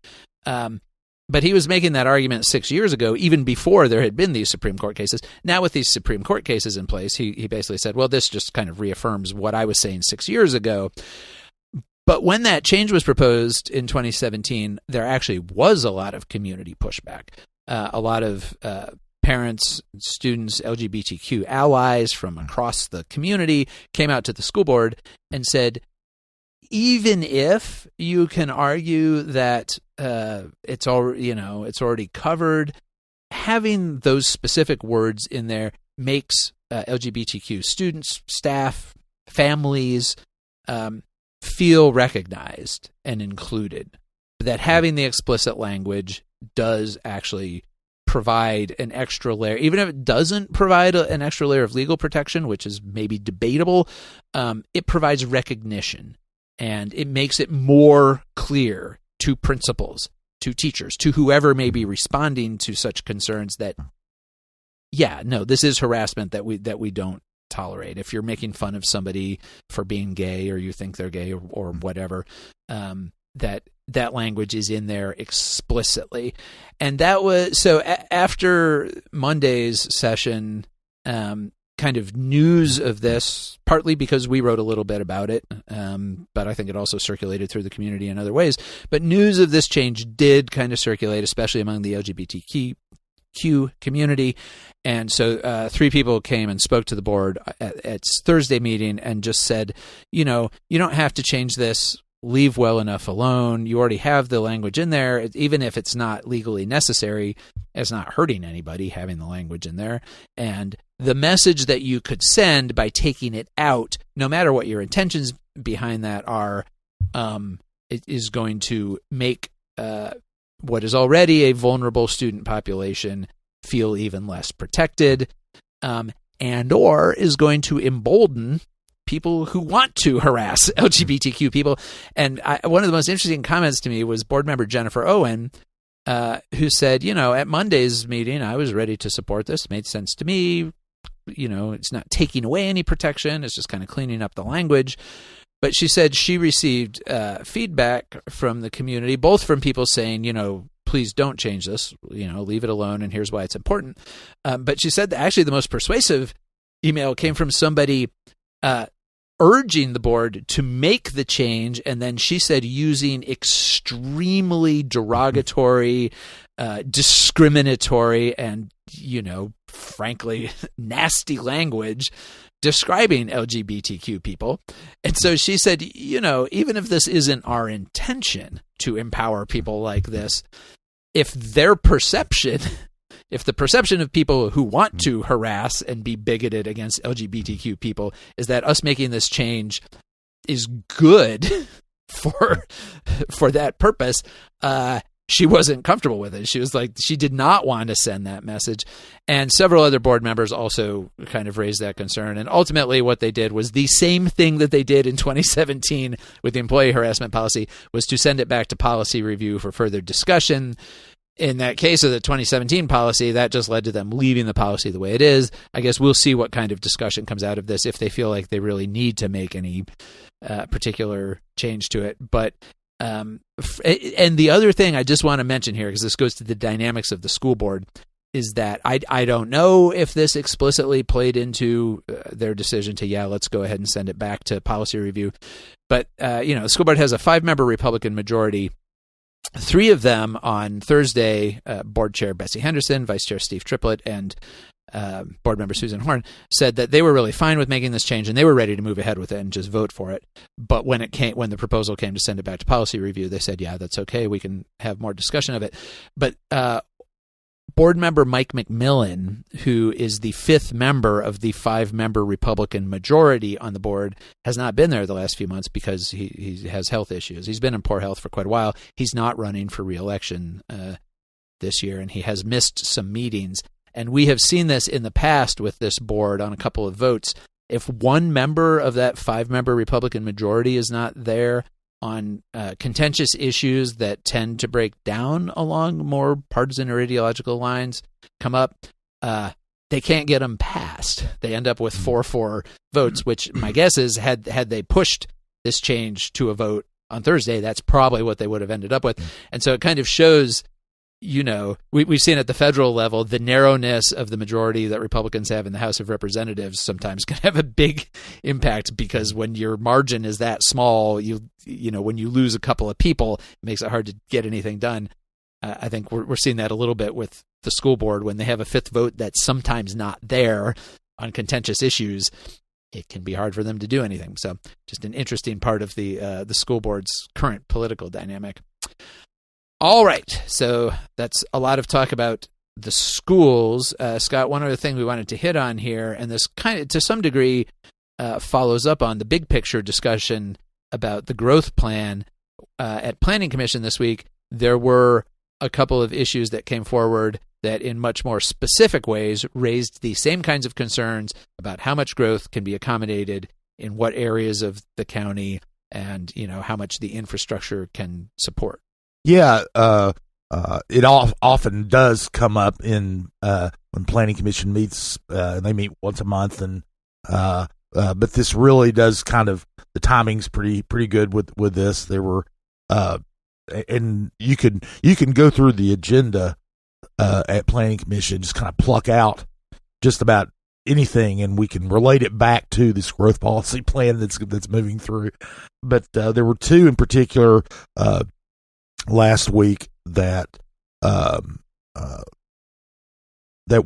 But he was making that argument 6 years ago, even before there had been these Supreme Court cases. Now with these Supreme Court cases in place, he basically said, well, this just kind of reaffirms what I was saying 6 years ago. But when that change was proposed in 2017, there actually was a lot of community pushback. A lot of parents, students, LGBTQ allies from across the community came out to the school board and said, even if you can argue that it's already covered, having those specific words in there makes LGBTQ students, staff, families feel recognized and included. That having the explicit language does actually provide an extra layer, even if it doesn't provide an extra layer of legal protection, which is maybe debatable. It provides recognition. And it makes it more clear to principals, to teachers, to whoever may be responding to such concerns that, yeah, no, this is harassment that we don't tolerate. If you're making fun of somebody for being gay, or you think they're gay, or whatever, that language is in there explicitly. And that was so after Monday's session. Kind of news of this, partly because we wrote a little bit about it, but I think it also circulated through the community in other ways. But news of this change did kind of circulate, especially among the LGBTQ community. And so 3 people came and spoke to the board at its Thursday meeting and just said, you don't have to change this. Leave well enough alone. You already have the language in there. Even if it's not legally necessary, it's not hurting anybody having the language in there. And the message that you could send by taking it out, no matter what your intentions behind that are, it is going to make what is already a vulnerable student population feel even less protected, and or is going to embolden people who want to harass LGBTQ people. And one of the most interesting comments to me was board member Jennifer Owen, who said, at Monday's meeting, I was ready to support this. It made sense to me. It's not taking away any protection. It's just kind of cleaning up the language. But she said she received feedback from the community, both from people saying, please don't change this, leave it alone, and here's why it's important. But she said that actually the most persuasive email came from somebody urging the board to make the change, and then she said using extremely derogatory, discriminatory, and frankly nasty language describing LGBTQ people. And so she said, even if this isn't our intention to empower people like this, if the perception of people who want to harass and be bigoted against LGBTQ people is that us making this change is good for that purpose, she wasn't comfortable with it. She was like, she did not want to send that message. And several other board members also kind of raised that concern. And ultimately what they did was the same thing that they did in 2017 with the employee harassment policy, was to send it back to policy review for further discussion. In that case of the 2017 policy, that just led to them leaving the policy the way it is. I guess we'll see what kind of discussion comes out of this, if they feel like they really need to make any particular change to it. But and the other thing I just want to mention here, because this goes to the dynamics of the school board, is that I don't know if this explicitly played into their decision to, let's go ahead and send it back to policy review. But, the school board has a 5-member Republican majority. 3 of them on Thursday, board chair Betsy Henderson, vice chair Steve Triplett, and board member Susan Horn said that they were really fine with making this change and they were ready to move ahead with it and just vote for it. But when the proposal came to send it back to policy review, they said, that's okay. We can have more discussion of it. But board member Mike McMillan, who is the 5th member of the 5-member Republican majority on the board, has not been there the last few months because he has health issues. He's been in poor health for quite a while. He's not running for re-election this year, and he has missed some meetings. And we have seen this in the past with this board on a couple of votes. If one member of that 5-member Republican majority is not there on contentious issues that tend to break down along more partisan or ideological lines come up, they can't get them passed. They end up with 4-4 votes, which my guess is had they pushed this change to a vote on Thursday, that's probably what they would have ended up with. And so it kind of shows, we've seen at the federal level, the narrowness of the majority that Republicans have in the House of Representatives sometimes can have a big impact, because when your margin is that small, when you lose a couple of people, it makes it hard to get anything done. I think we're seeing that a little bit with the school board when they have a fifth vote that's sometimes not there on contentious issues. It can be hard for them to do anything. So just an interesting part of the school board's current political dynamic. All right. So that's a lot of talk about the schools. Scott, one other thing we wanted to hit on here, and this kind of to some degree follows up on the big picture discussion about the growth plan. At Planning Commission this week, there were a couple of issues that came forward that in much more specific ways raised the same kinds of concerns about how much growth can be accommodated in what areas of the county, and how much the infrastructure can support. Yeah, it often does come up in when Planning Commission meets. They meet once a month, and but this really does kind of, the timing's pretty good with this. There were and you can go through the agenda at Planning Commission, just kind of pluck out just about anything, and we can relate it back to this growth policy plan that's moving through. But there were two in particular last week that that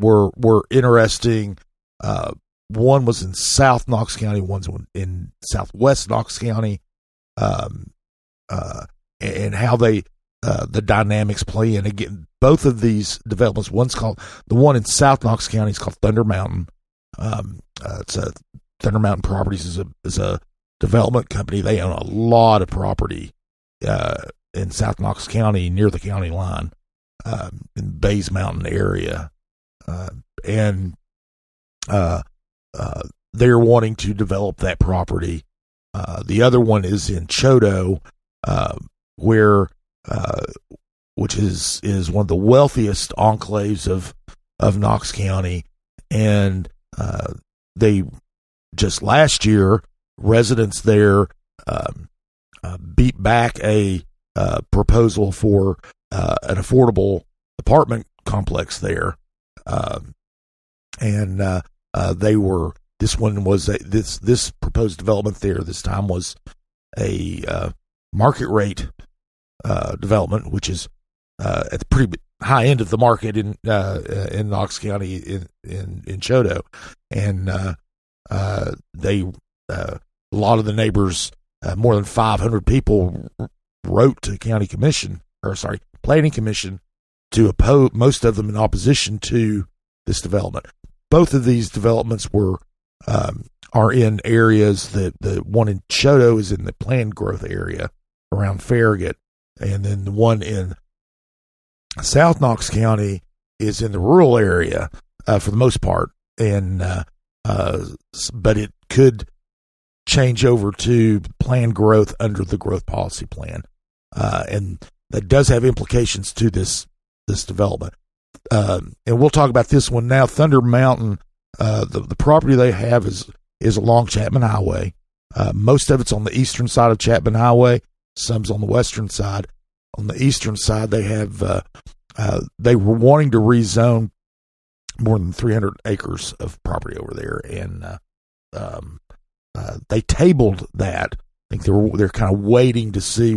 were interesting. One was in South Knox County, one's in Southwest Knox County, and how they the dynamics play in. Again, both of these developments, the one in South Knox County is called Thunder Mountain. It's Thunder Mountain Properties is a development company. They own a lot of property in South Knox County near the county line, in Bays Mountain area, and they're wanting to develop that property. The other one is in Choto, where which is one of the wealthiest enclaves of Knox County, and they just last year, residents there beat back a proposal for an affordable apartment complex there, and this proposed development there this time was a market rate development, which is at the pretty high end of the market in Knox County in Choto, and a lot of the neighbors, more than 500 people, wrote to Planning Commission to oppose, most of them in opposition to this development. Both of these developments are in areas that the one in Choto is in the planned growth area around Farragut, and then the one in South Knox County is in the rural area for the most part, and but it could change over to planned growth under the growth policy plan, and that does have implications to this development. And we'll talk about this one now. Thunder Mountain, the property they have is along Chapman Highway. Most of it's on the eastern side of Chapman Highway. Some's on the western side. On the eastern side, they have they were wanting to rezone more than 300 acres of property over there, and they tabled that. I think they're kind of waiting to see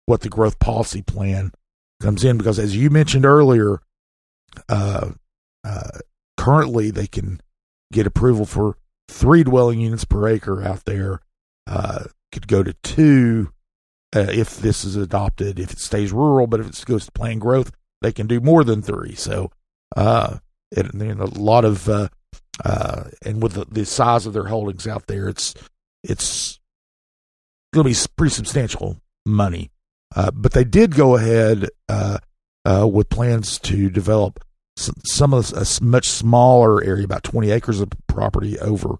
what the growth policy plan comes in, because as you mentioned earlier, currently they can get approval for 3 dwelling units per acre out there. Could go to 2 if this is adopted, if it stays rural, but if it goes to planned growth, they can do more than 3. So a lot of and with the size of their holdings out there, it's going to be pretty substantial money. But they did go ahead with plans to develop some of a much smaller area, about 20 acres of property over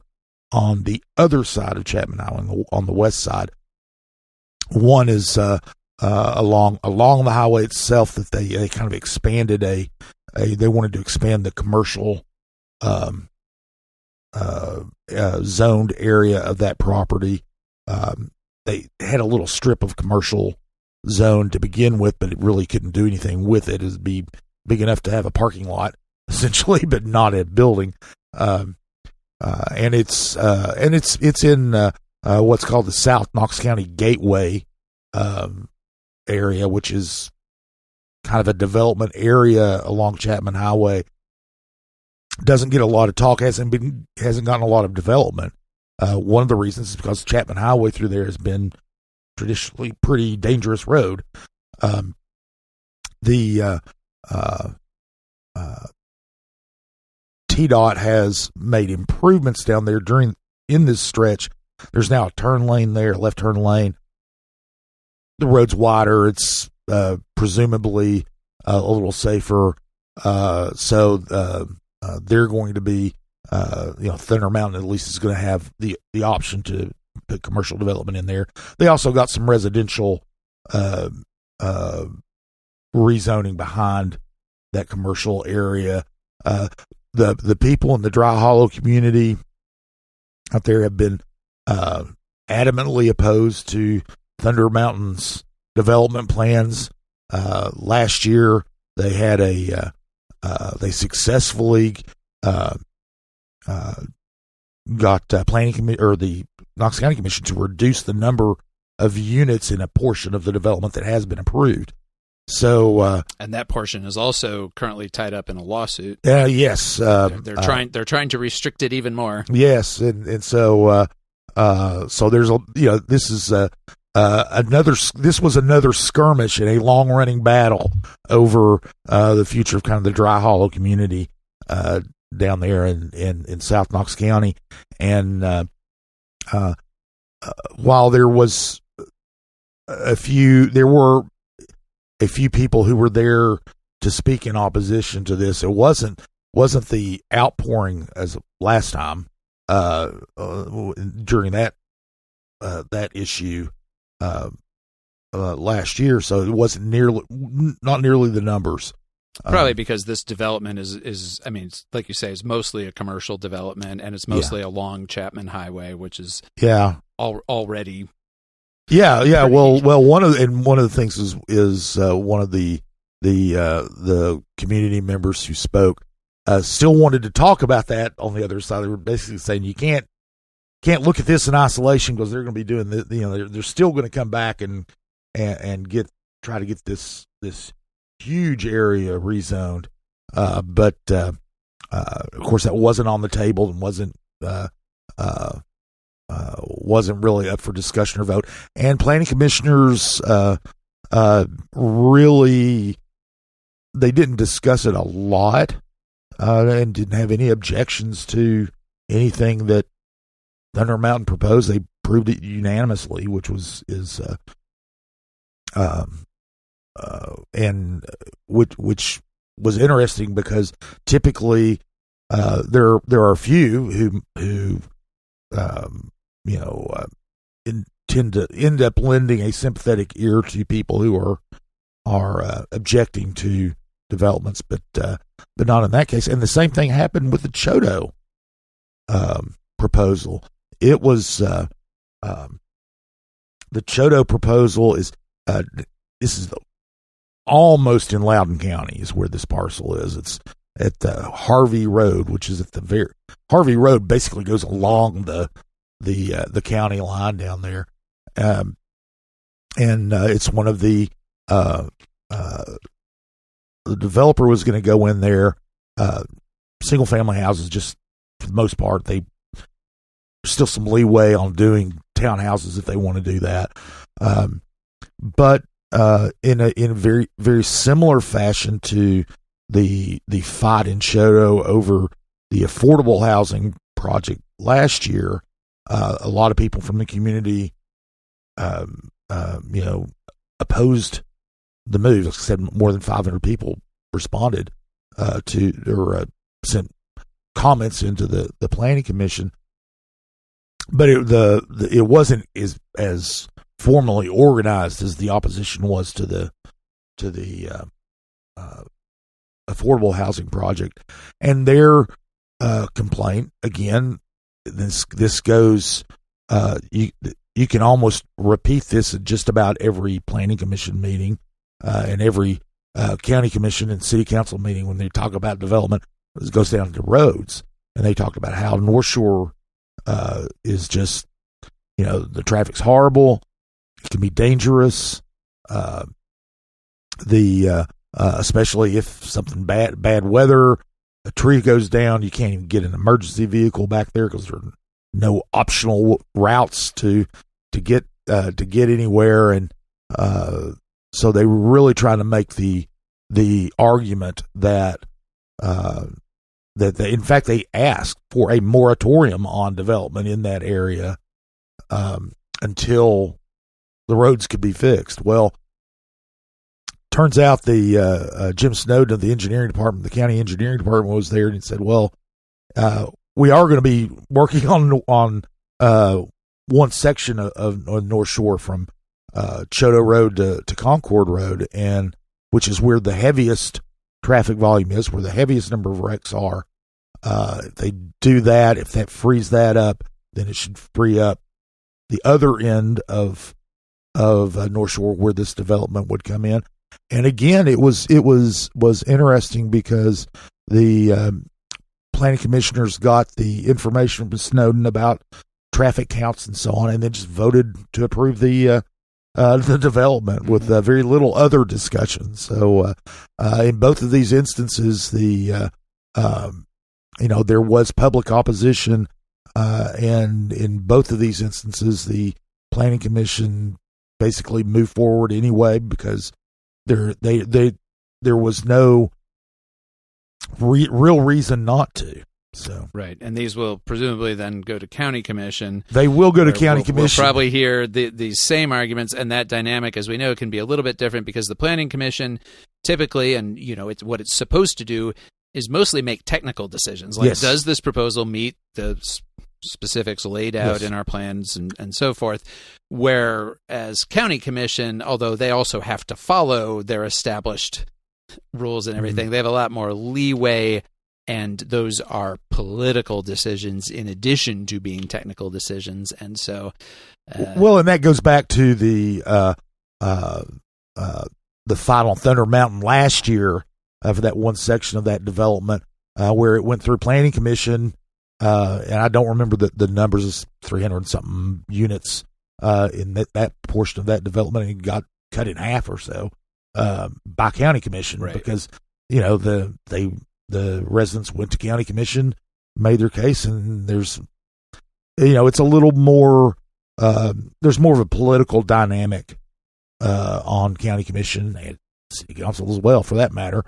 on the other side of Chapman Island, on the west side. One is along the highway itself that they kind of expanded they wanted to expand the commercial zoned area of that property. They had a little strip of commercial zone to begin with, but it really couldn't do anything with it. It'd be big enough to have a parking lot, essentially, but not a building. And it's in what's called the South Knox County Gateway area, which is kind of a development area along Chapman Highway. Doesn't get a lot of talk, hasn't gotten a lot of development. One of the reasons is because Chapman Highway through there has been traditionally pretty dangerous road. The TDOT has made improvements down there in this stretch. There's now a turn lane there, left turn lane. The road's wider. It's presumably a little safer. So they're going to be, Thunder Mountain at least is going to have the option to put commercial development in there. They also got some residential rezoning behind that commercial area. The people in the Dry Hollow community out there have been adamantly opposed to Thunder Mountain's development plans. Last year, they had they successfully got the Knox County Commission to reduce the number of units in a portion of the development that has been approved. So, and that portion is also currently tied up in a lawsuit. Yes, they're trying to restrict it even more. Yes, and so there's this is this was another skirmish in a long running battle over the future of kind of the Dry Hollow community down there in South Knox County. And while there were a few people who were there to speak in opposition to this, it wasn't the outpouring as last time during that issue last year. So it wasn't not nearly the numbers. Probably because this development is I mean, like you say, is mostly a commercial development, and it's mostly along Chapman Highway, which is already. Yeah. Well, one of the things is one of the community members who spoke still wanted to talk about that on the other side. They were basically saying you can't look at this in isolation because they're going to be doing they're still going to come back and try to get this huge area rezoned. But of course that wasn't on the table and wasn't really up for discussion or vote. And planning commissioners really, they didn't discuss it a lot and didn't have any objections to anything that Thunder Mountain proposed. They approved it unanimously, which was which was interesting because typically there are a few who tend to end up lending a sympathetic ear to people who are objecting to developments, but not in that case. And the same thing happened with the Choto proposal. It was the Choto proposal is this is almost in Loudoun County is where this parcel is. It's at the Harvey Road, which is at the Harvey Road basically goes along the county line down there, and it's one of the developer was going to go in there. Single family houses, just for the most part, there's still some leeway on doing townhouses if they want to do that, but in a very very similar fashion to the fight in Choto over the affordable housing project last year. A lot of people from the community, opposed the move. Like I said, more than 500 people responded or sent comments into the planning commission. But it wasn't as formally organized as the opposition was to the affordable housing project, and their complaint. Again, this goes. You can almost repeat this at just about every planning commission meeting and every county commission and city council meeting when they talk about development. It goes down to roads, and they talk about how North Shore is just, the traffic's horrible. It can be dangerous. Especially if something bad weather, a tree goes down, you can't even get an emergency vehicle back there because there are no optional routes to get anywhere, and so they were really trying to make the argument that in fact they asked for a moratorium on development in that area until the roads could be fixed. Well, turns out the Jim Snowden of the engineering department, the county engineering department, was there and said, "Well, we are going to be working on one section of North Shore from Choto Road to Concord Road, and which is where the heaviest traffic volume is, where the heaviest number of wrecks are. If they do that, if that frees that up, then it should free up the other end of North Shore where this development would come in." And again, it was interesting because the planning commissioners got the information from Snowden about traffic counts and so on, and then just voted to approve the development with very little other discussion. So in both of these instances, there was public opposition, and in both of these instances, the planning commission basically moved forward anyway because there was no real reason not to. So right, and these will presumably then go to county commission. They will go to county commission. We'll probably hear these same arguments, and that dynamic, as we know, can be a little bit different because the planning commission typically, and it's what it's supposed to do, is mostly make technical decisions. Like, does this proposal meet the specifics laid out in our plans and so forth? Whereas county commission, although they also have to follow their established rules and everything, they have a lot more leeway, and those are political decisions in addition to being technical decisions. And so and that goes back to the fight on Thunder Mountain last year for that one section of that development where it went through planning commission, and I don't remember the numbers, is 300 and something units in that portion of that development, and it got cut in half or so by county commission because the residents went to county commission, made their case, and there's it's a little more there's more of a political dynamic on county commission and city council as well, for that matter,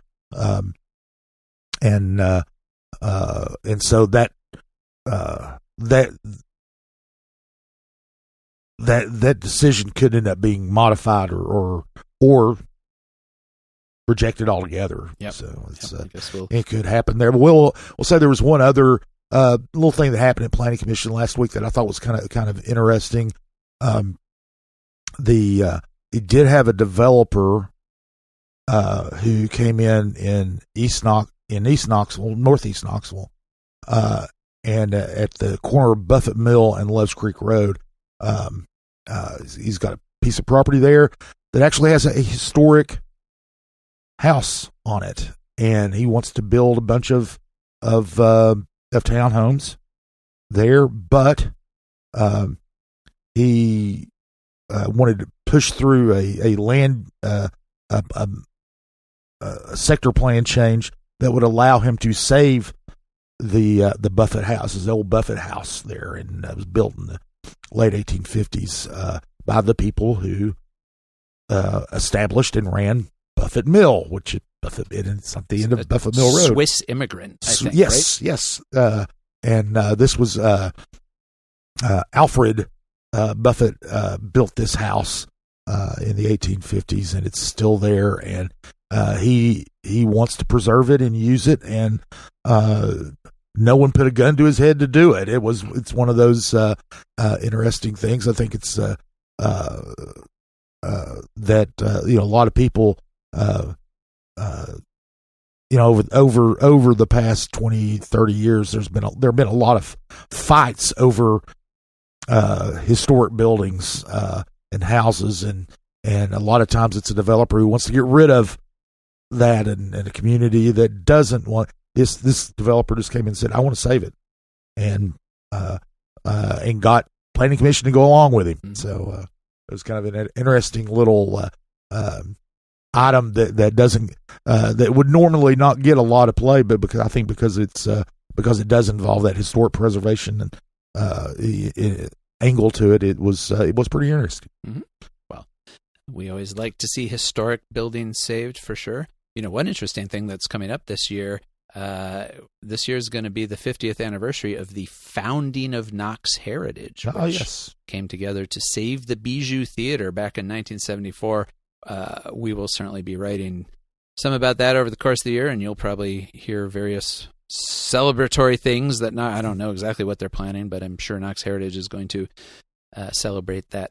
and so that decision could end up being modified or rejected altogether. Yep. So it could happen there. But we'll say there was one other little thing that happened at Planning Commission last week that I thought was kind of interesting. It did have a developer who came in Northeast Knoxville, and at the corner of Buffett Mill and Loves Creek Road. He's got a piece of property there that actually has a historic house on it, and he wants to build a bunch of townhomes there, but he wanted to push through a land a sector plan change that would allow him to save the Buffett house, his old Buffett house there, and it was built in the late 1850s by the people who established and ran Buffett Mill, which it's at the end of Buffett Mill Road. Swiss immigrant, I think, yes, right? Yes. And this was Alfred Buffett built this house in the 1850s, and it's still there. And he wants to preserve it and use it, and no one put a gun to his head to do it. It's one of those interesting things. I think it's that a lot of people over the past 20, 30 years, there have been a lot of fights over historic buildings and houses, and a lot of times it's a developer who wants to get rid of that, and a community that doesn't want this developer just came in and said, I want to save it, and got planning commission to go along with him. Mm-hmm. So it was kind of an interesting little item that doesn't that would normally not get a lot of play, but because it does involve that historic preservation and angle to it, it was pretty interesting. Mm-hmm. Well, we always like to see historic buildings saved, for sure. One interesting thing that's coming up this year. This year is going to be the 50th anniversary of the founding of Knox Heritage, which came together to save the Bijou Theater back in 1974. We will certainly be writing some about that over the course of the year, and you'll probably hear various celebratory things that I don't know exactly what they're planning, but I'm sure Knox Heritage is going to celebrate that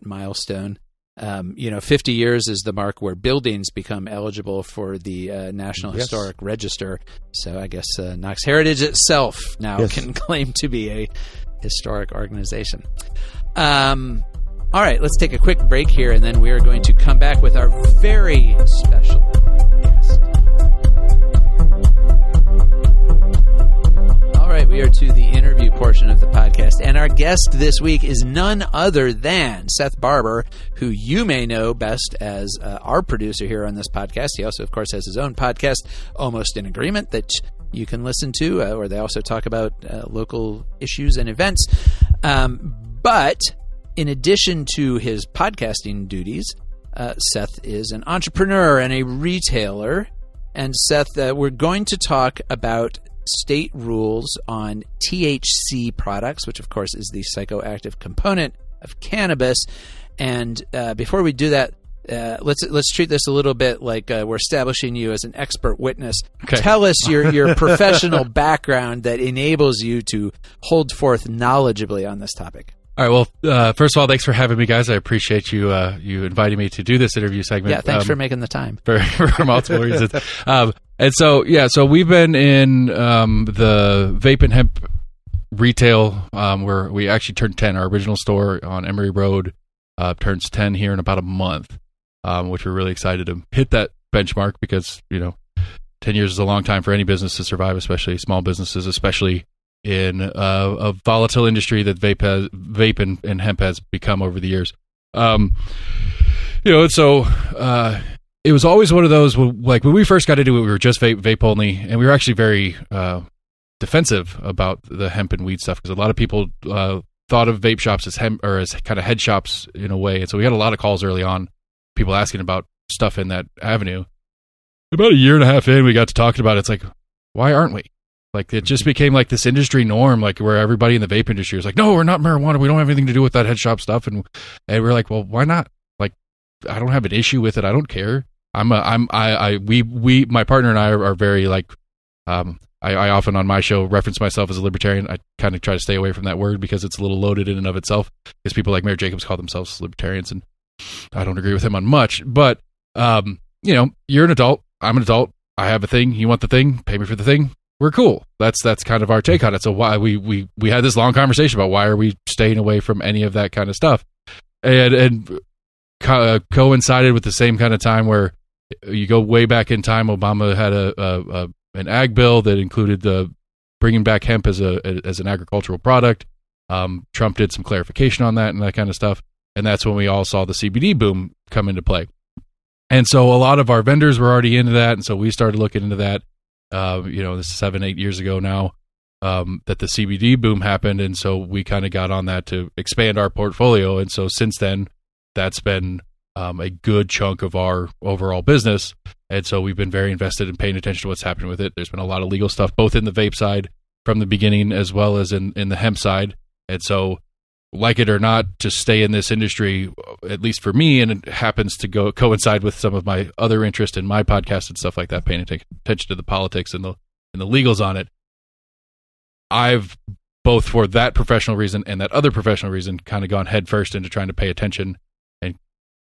milestone. 50 years is the mark where buildings become eligible for the National Historic Register. So I guess Knox Heritage itself now can claim to be a historic organization. All right, let's take a quick break here, and then we are going to come back with our very special guest. All right, we are to the interview portion of the podcast, and our guest this week is none other than Seth Barber, who you may know best as our producer here on this podcast. He also, of course, has his own podcast, Almost in Agreement, that you can listen to, where they also talk about local issues and events. But in addition to his podcasting duties, Seth is an entrepreneur and a retailer. And Seth, we're going to talk about state rules on THC products, which of course is the psychoactive component of cannabis. And before we do that, let's treat this a little bit like we're establishing you as an expert witness. Okay. Tell us your professional background that enables you to hold forth knowledgeably on this topic. All right. Well, first of all, thanks for having me, guys. I appreciate you inviting me to do this interview segment. Yeah, thanks for making the time. For multiple reasons. And so we've been in the vape and hemp retail where we actually turned 10. Our original store on Emory Road turns 10 here in about a month, which we're really excited to hit that benchmark because, 10 years is a long time for any business to survive, especially small businesses, especially in a volatile industry that vape and hemp has become over the years. It was always one of those, like when we first got into it, we were just vape only, and we were actually very defensive about the hemp and weed stuff because a lot of people thought of vape shops as hemp or as kind of head shops in a way. And so we had a lot of calls early on, people asking about stuff in that avenue. About a year and a half in, we got to talking about it. It's like, why aren't we? Like, it just became like this industry norm, like where everybody in the vape industry was like, no, we're not marijuana. We don't have anything to do with that head shop stuff. And we're like, well, why not? Like, I don't have an issue with it. I don't care. My partner and I are very like, I often on my show reference myself as a libertarian. I kind of try to stay away from that word because it's a little loaded in and of itself. Because people like Mayor Jacobs call themselves libertarians, and I don't agree with him on much. But you're an adult. I'm an adult. I have a thing. You want the thing? Pay me for the thing. We're cool. That's kind of our take on it. So why we had this long conversation about why are we staying away from any of that kind of stuff, and coincided with the same kind of time where you go way back in time. Obama had an ag bill that included the bringing back hemp as an agricultural product. Trump did some clarification on that and that kind of stuff, and that's when we all saw the CBD boom come into play. And so a lot of our vendors were already into that, and so we started looking into that. This is 7-8 years ago now that the CBD boom happened, and so we kind of got on that to expand our portfolio. And so since then, that's been a good chunk of our overall business. And so we've been very invested in paying attention to what's happening with it. There's been a lot of legal stuff, both in the vape side from the beginning as well as in the hemp side. And so, like it or not, to stay in this industry, at least for me, and it happens to coincide with some of my other interest in my podcast and stuff like that, paying attention to the politics and the legals on it. I've, both for that professional reason and that other professional reason, kind of gone headfirst into trying to pay attention and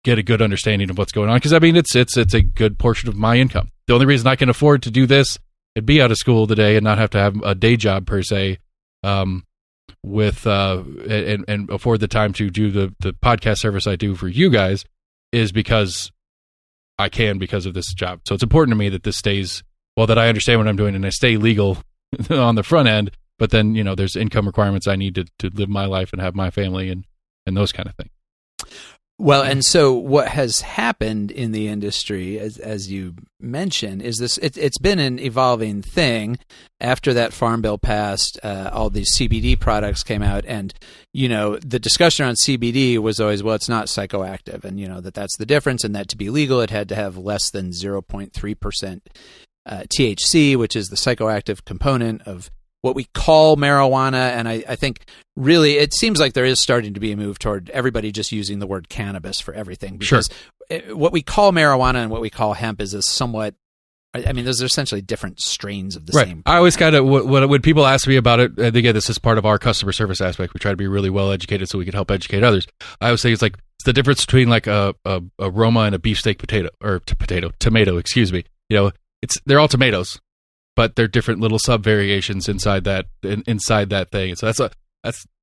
get a good understanding of what's going on. Because I mean, it's a good portion of my income. The only reason I can afford to do this and be out of school today and not have to have a day job per se, with and afford the time to do the podcast service I do for you guys, is because I can, because of this job. So it's important to me that this stays, well, that I understand what I'm doing and I stay legal on the front end. But then, there's income requirements I need to live my life and have my family and those kind of things. Well, and so what has happened in the industry, as you mentioned, is this. It's been an evolving thing. After that Farm Bill passed, all these CBD products came out, and the discussion on CBD was always, well, it's not psychoactive, and that's the difference, and that to be legal, it had to have less than 0.3% THC, which is the psychoactive component of what we call marijuana. And I think really it seems like there is starting to be a move toward everybody just using the word cannabis for everything, because what we call marijuana and what we call hemp is a somewhat, I mean, those are essentially different strains of the same plant. I always kind of, when people ask me about it, and again, this is part of our customer service aspect. We try to be really well educated so we can help educate others. I always say it's the difference between like a Roma and a beefsteak tomato, excuse me. They're all tomatoes, but they're different little sub variations inside that thing. So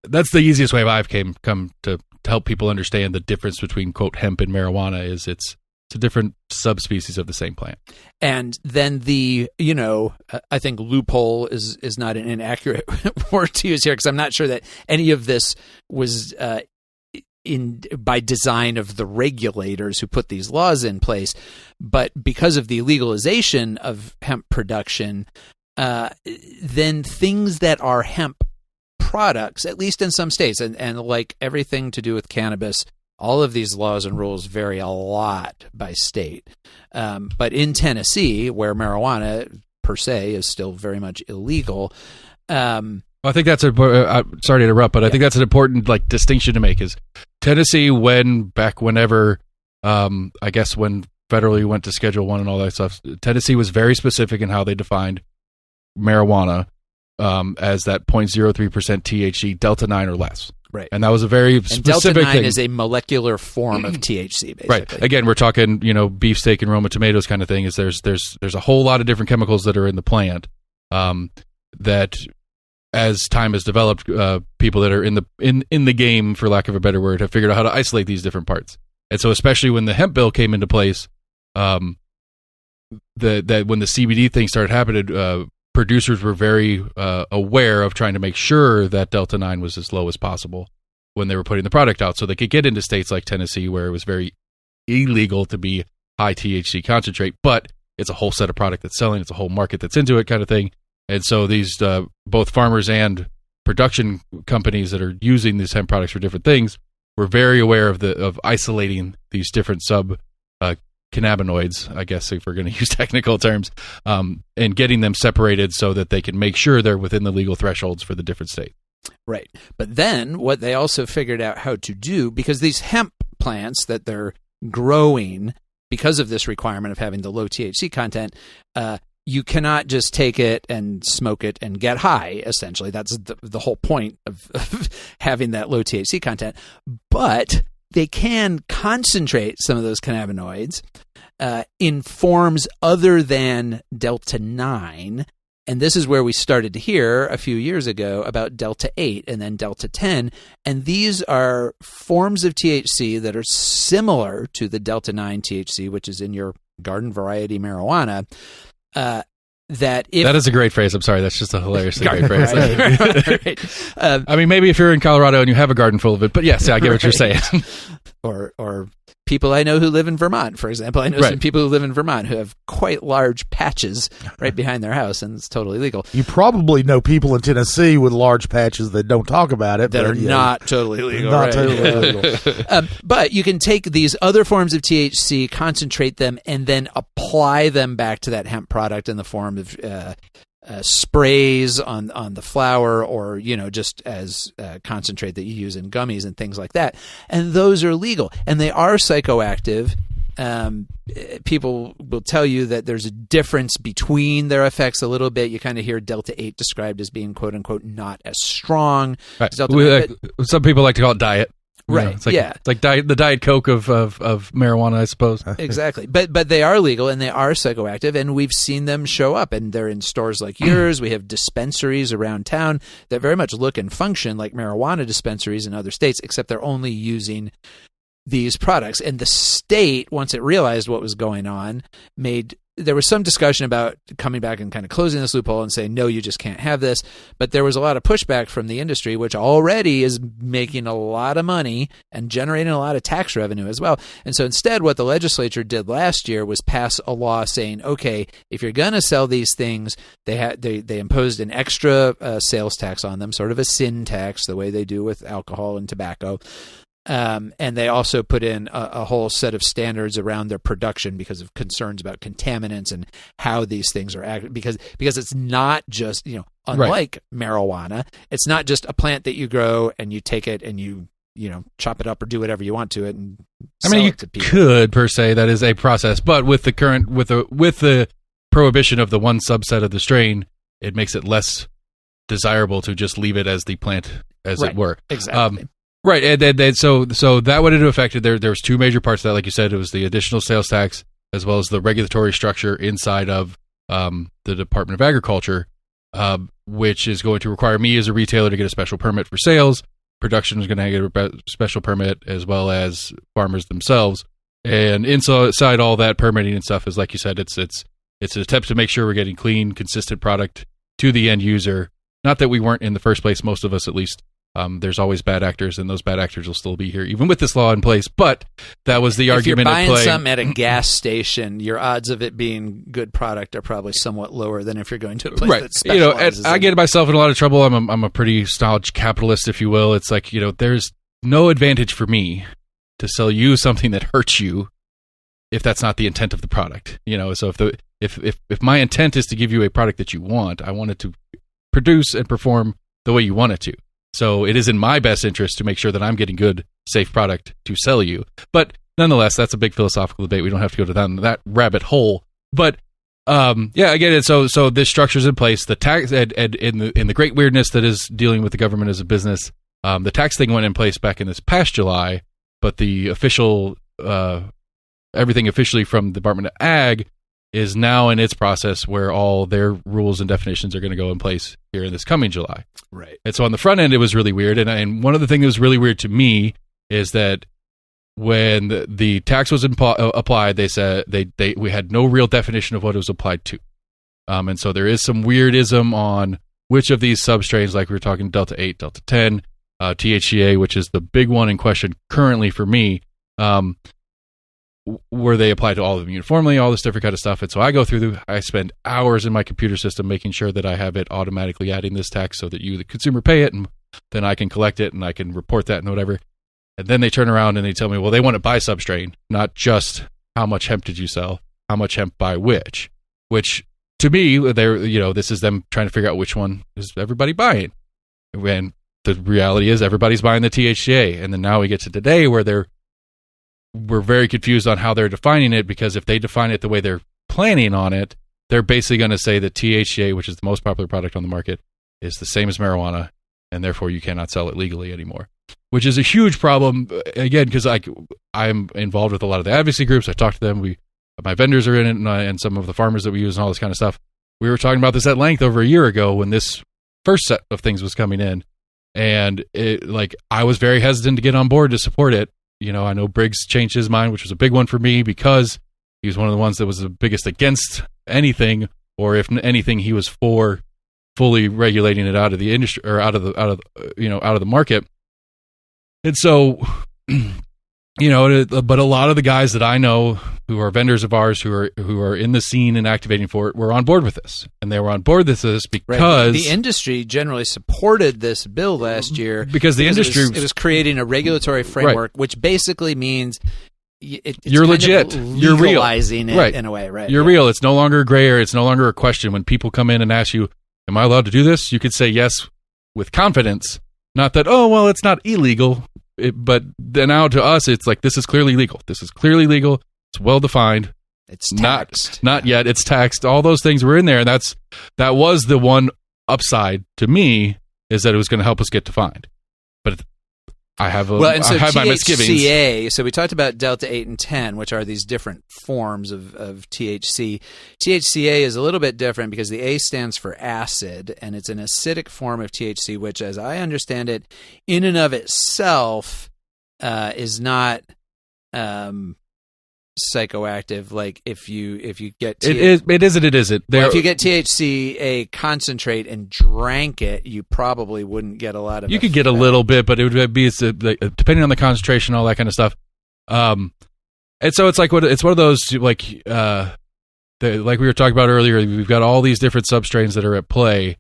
that's the easiest way I've come to help people understand the difference between, quote, hemp and marijuana is it's a different subspecies of the same plant. And then I think loophole is not an inaccurate word to use here, because I'm not sure that any of this was by design of the regulators who put these laws in place, but because of the legalization of hemp production, then things that are hemp products, at least in some states, and like everything to do with cannabis, all of these laws and rules vary a lot by state. But in Tennessee, where marijuana per se is still very much illegal, I think that's sorry to interrupt, but I think that's an important distinction to make. Is Tennessee, whenever I guess when federally went to Schedule 1 and all that stuff, Tennessee was very specific in how they defined marijuana as that 0.03% THC, Delta 9 or less. Right. And that was a very specific Delta 9 thing. Is a molecular form of THC, basically. Right. Again, we're talking, beefsteak and Roma tomatoes kind of thing. Is there's a whole lot of different chemicals that are in the plant that, as time has developed, people that are in the game, for lack of a better word, have figured out how to isolate these different parts. And so, especially when the hemp bill came into place, that when the CBD thing started happening, producers were very aware of trying to make sure that Delta 9 was as low as possible when they were putting the product out, so they could get into states like Tennessee, where it was very illegal to be high THC concentrate, but it's a whole set of product that's selling, it's a whole market that's into it, kind of thing. And so these both farmers and production companies that are using these hemp products for different things were very aware of isolating these different sub cannabinoids, I guess, if we're going to use technical terms, and getting them separated so that they can make sure they're within the legal thresholds for the different states. Right. But then what they also figured out how to do, because these hemp plants that they're growing, because of this requirement of having the low THC content, you cannot just take it and smoke it and get high, essentially. That's the whole point of having that low THC content. But they can concentrate some of those cannabinoids in forms other than Delta 9. And this is where we started to hear a few years ago about Delta 8 and then Delta 10. And these are forms of THC that are similar to the Delta 9 THC, which is in your garden variety marijuana. That is a great phrase. I'm sorry, that's just a hilariously great phrase. Right. I mean, maybe if you're in Colorado and you have a garden full of it, but yes, I get what you're saying. Or people I know who live in Vermont, for example. I know some people who live in Vermont who have quite large patches right behind their house, and it's totally legal. You probably know people in Tennessee with large patches that don't talk about it. That are not totally legal. Not totally legal. But you can take these other forms of THC, concentrate them, and then apply them back to that hemp product in the form of sprays on the flower, or just as concentrate that you use in gummies and things like that. And those are legal, and they are psychoactive. People will tell you that there's a difference between their effects a little bit. You kind of hear Delta 8 described as being, quote unquote, not as strong. Right. Some people like to call it diet. Right. It's like, yeah. It's like the Diet Coke of marijuana, I suppose. Exactly. But they are legal and they are psychoactive, and we've seen them show up, and they're in stores like yours. We have dispensaries around town that very much look and function like marijuana dispensaries in other states, except they're only using these products. And the state, once it realized what was going on, there was some discussion about coming back and kind of closing this loophole and saying, no, you just can't have this. But there was a lot of pushback from the industry, which already is making a lot of money and generating a lot of tax revenue as well. And so instead, what the legislature did last year was pass a law saying, okay, if you're going to sell these things, they imposed an extra sales tax on them, sort of a sin tax, the way they do with alcohol and tobacco. And they also put in a whole set of standards around their production because of concerns about contaminants and how these things are acted. Because it's not just, unlike marijuana, it's not just a plant that you grow and you take it and you chop it up or do whatever you want to it and sell it to people. Could per se, that is a process, but with the prohibition of the one subset of the strain, it makes it less desirable to just leave it as the plant as it were. Exactly. Right, and so that would have affected there was two major parts of that, like you said. It was the additional sales tax as well as the regulatory structure inside of the Department of Agriculture, which is going to require me as a retailer to get a special permit for sales. Production is going to get a special permit, as well as farmers themselves. And inside all that permitting and stuff is, like you said, it's an attempt to make sure we're getting clean, consistent product to the end user. Not that we weren't in the first place, most of us at least. There's always bad actors, and those bad actors will still be here, even with this law in place. But that was the argument at play. If you're buying something at a gas station, your odds of it being good product are probably somewhat lower than if you're going to a place that specializes. I get myself in a lot of trouble. I'm a pretty staunch capitalist, if you will. It's like, there's no advantage for me to sell you something that hurts you if that's not the intent of the product. So if my intent is to give you a product that you want, I want it to produce and perform the way you want it to. So it is in my best interest to make sure that I'm getting good, safe product to sell you. But nonetheless, that's a big philosophical debate. We don't have to go down that rabbit hole. But I get it. So this structure's in place. The tax and in the great weirdness that is dealing with the government as a business, the tax thing went in place back in this past July, but the official everything officially from the Department of Ag is now in its process where all their rules and definitions are going to go in place here in this coming July. Right. And so on the front end, it was really weird. And one of the things that was really weird to me is that when the tax was applied, they said we had no real definition of what it was applied to. And so there is some weirdism on which of these substrains, like we were talking Delta 8, Delta 10, THCA, which is the big one in question currently for me, where they apply to all of them uniformly, all this different kind of stuff. And so I go through, I spend hours in my computer system making sure that I have it automatically adding this tax so that you, the consumer, pay it, and then I can collect it and I can report that and whatever. And then they turn around and they tell me, well, they want it by substrain, not just how much hemp did you sell, how much hemp by which to me, this is them trying to figure out which one is everybody buying. And the reality is everybody's buying the THCA. And then now we get to today where we're very confused on how they're defining it, because if they define it the way they're planning on it, they're basically going to say that THCA, which is the most popular product on the market, is the same as marijuana, and therefore you cannot sell it legally anymore, which is a huge problem, again, because I'm involved with a lot of the advocacy groups. I talk to them. My vendors are in it, and some of the farmers that we use and all this kind of stuff. We were talking about this at length over a year ago when this first set of things was coming in, and I was very hesitant to get on board to support it. I know Briggs changed his mind, which was a big one for me because he was one of the ones that was the biggest against anything, or if anything, he was for fully regulating it out of the industry or out of the market. And so, but a lot of the guys that I know who are vendors of ours who are in the scene and activating for it were on board with this, and they were on board with this because the industry generally supported this bill last year because the industry it was creating a regulatory framework, which basically means you're legit, you're real, legalizing it in a way, right? You're real. It's no longer a gray area. It's no longer a question. When people come in and ask you, "Am I allowed to do this?" You could say yes with confidence. Not that, oh well, it's not illegal. But then now to us, it's like, this is clearly legal. This is clearly legal. It's well defined. It's taxed. Not yet. It's taxed. All those things were in there. And that was the one upside to me, is that it was going to help us get defined. But I have so I have my misgivings. THCA, so we talked about Delta 8 and 10, which are these different forms of THC. THCA is a little bit different because the A stands for acid, and it's an acidic form of THC, which, as I understand it, in and of itself is not psychoactive. Like if you get it is and it isn't. If you get THCA concentrate and drank it, you probably wouldn't get a lot of. You could get a little bit, but it would be depending on the concentration, all that kind of stuff. And so it's like it's one of those like we were talking about earlier. We've got all these different substrains that are at play.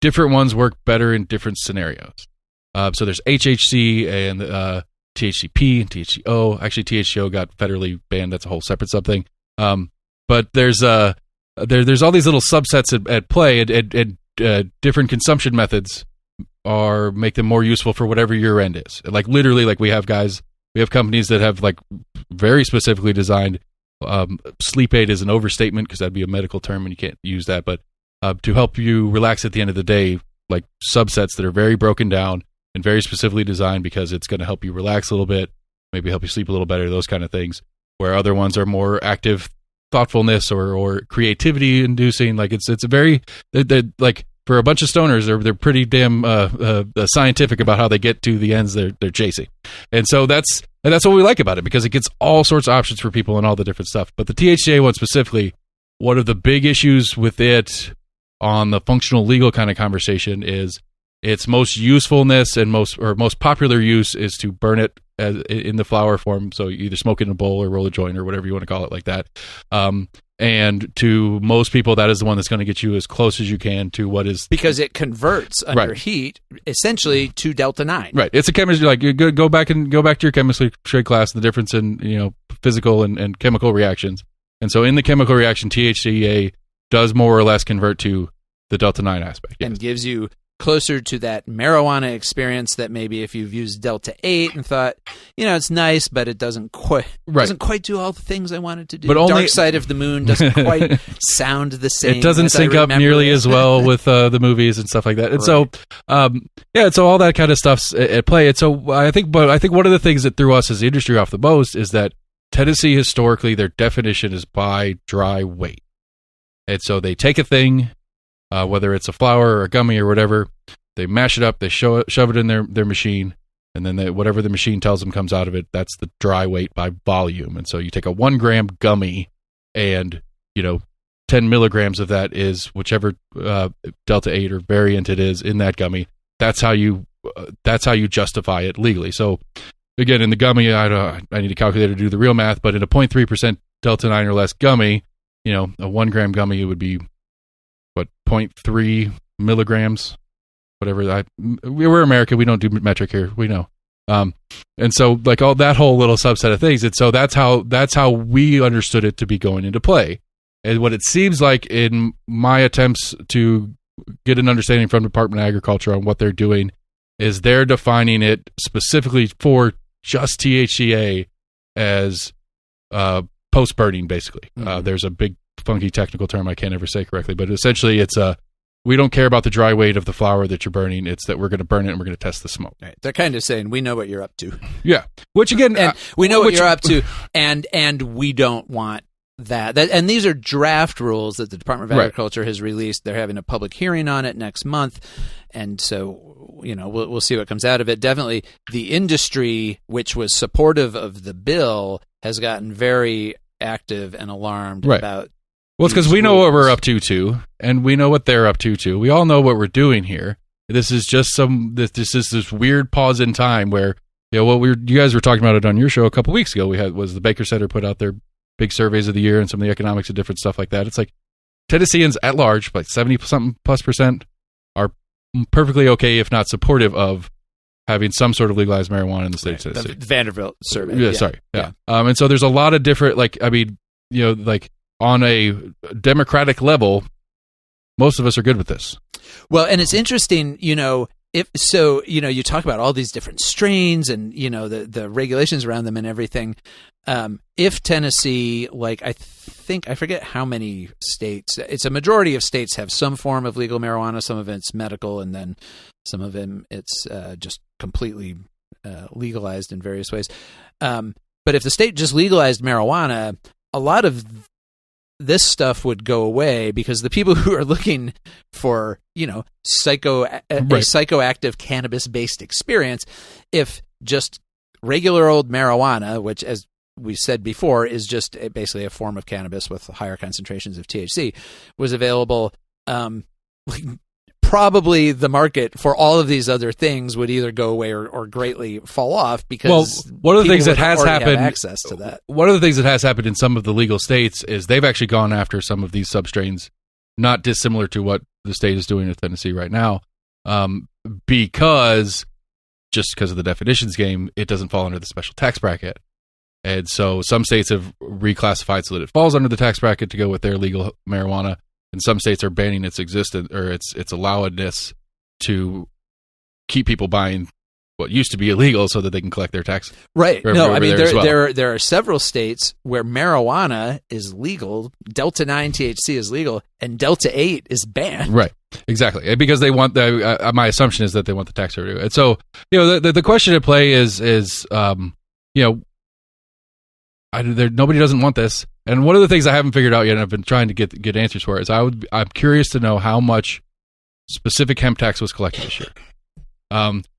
Different ones work better in different scenarios. So there's HHC and THCP and THCO. Actually, THCO got federally banned. That's a whole separate something. But there's all these little subsets at play, and different consumption methods make them more useful for whatever your end is. Like literally, like we have companies that have like very specifically designed. Sleep aid is an overstatement because that'd be a medical term and you can't use that. But to help you relax at the end of the day, like subsets that are very broken down and very specifically designed because it's going to help you relax a little bit, maybe help you sleep a little better, those kind of things, where other ones are more active thoughtfulness or creativity inducing. Like it's a very, they're like for a bunch of stoners, they're pretty damn scientific about how they get to the ends they're chasing. And so that's what we like about it, because it gets all sorts of options for people and all the different stuff. But the THCA one specifically, one of the big issues with it on the functional legal kind of conversation is its most usefulness and most popular use is to burn it in the flower form. So you either smoke it in a bowl or roll a joint or whatever you want to call it like that. And to most people, that is the one that's going to get you as close as you can to what is... Because it converts under heat, essentially, to Delta 9. Right. It's a chemistry, like you go back to your chemistry class, the difference in physical and chemical reactions. And so in the chemical reaction, THCA does more or less convert to the Delta 9 aspect. Yes. And gives you closer to that marijuana experience that maybe if you've used Delta 8 and thought, it's nice, but it doesn't quite do all the things I wanted to do. But Dark Side of the Moon doesn't quite sound the same. It doesn't sync up nearly as well with the movies and stuff like that. And so, so all that kind of stuff's at play. And so I think one of the things that threw us as the industry off the most is that Tennessee, historically, their definition is by dry weight. And so they take a thing, whether it's a flower or a gummy or whatever, they mash it up, they shove it in their machine, and then whatever the machine tells them comes out of it, that's the dry weight by volume. And so you take a 1 gram gummy and, 10 milligrams of that is whichever Delta 8 or variant it is in that gummy. That's how you justify it legally. So again, in the gummy, I need a calculator to do the real math, but in a 0.3% Delta 9 or less gummy, a 1 gram gummy, it would be 0.3 milligrams, whatever. We're America. We don't do metric here. We know. And so like all that whole little subset of things. And so that's how we understood it to be going into play. And what it seems like in my attempts to get an understanding from the Department of Agriculture on what they're doing is they're defining it specifically for just THCA as post-burning, basically. Mm-hmm. There's a big funky technical term I can't ever say correctly, but essentially it's we don't care about the dry weight of the flower that you're burning. It's that we're going to burn it and we're going to test the smoke. Right. They're kind of saying we know what you're up to. Yeah, which again, and we know what you're up to, and we don't want that. And these are draft rules that the Department of Agriculture has released. They're having a public hearing on it next month, and so we'll see what comes out of it. Definitely, the industry, which was supportive of the bill, has gotten very active and alarmed about. Well, it's because we know what we're up to too, and we know what they're up to too. We all know what we're doing here. This is just this weird pause in time where you guys were talking about it on your show a couple weeks ago. Was the Baker Center put out their big surveys of the year and some of the economics of different stuff like that. It's like Tennesseans at large, like 70-something plus percent, are perfectly okay, if not supportive of having some sort of legalized marijuana in the state of Tennessee. The Vanderbilt survey. Yeah. And so there's a lot of different, on a democratic level, most of us are good with this. Well, and it's interesting, you talk about all these different strains and, the regulations around them and everything. If Tennessee, I forget how many states, it's a majority of states have some form of legal marijuana, some of it's medical, and then some of them it's just completely legalized in various ways. But if the state just legalized marijuana, a lot of this stuff would go away because the people who are looking for, a psychoactive cannabis-based experience, if just regular old marijuana, which, as we said before, is just basically a form of cannabis with higher concentrations of THC, was available, probably the market for all of these other things would either go away or greatly fall off because one of the things that has happened, access to that. One of the things that has happened in some of the legal states is they've actually gone after some of these substrains, not dissimilar to what the state is doing in Tennessee right now, because of the definitions game, it doesn't fall under the special tax bracket. And so some states have reclassified so that it falls under the tax bracket to go with their legal marijuana. And some states are banning its existence or its allowedness to keep people buying what used to be illegal so that they can collect their tax. Right. No, I mean, well. there are several states where marijuana is legal, Delta 9 THC is legal, and Delta 8 is banned. Right. Exactly. Because they want my assumption is that they want the tax revenue. And so, the question at play is nobody doesn't want this. And one of the things I haven't figured out yet, and I've been trying to get answers for, is I'm curious to know how much specific hemp tax was collected this year.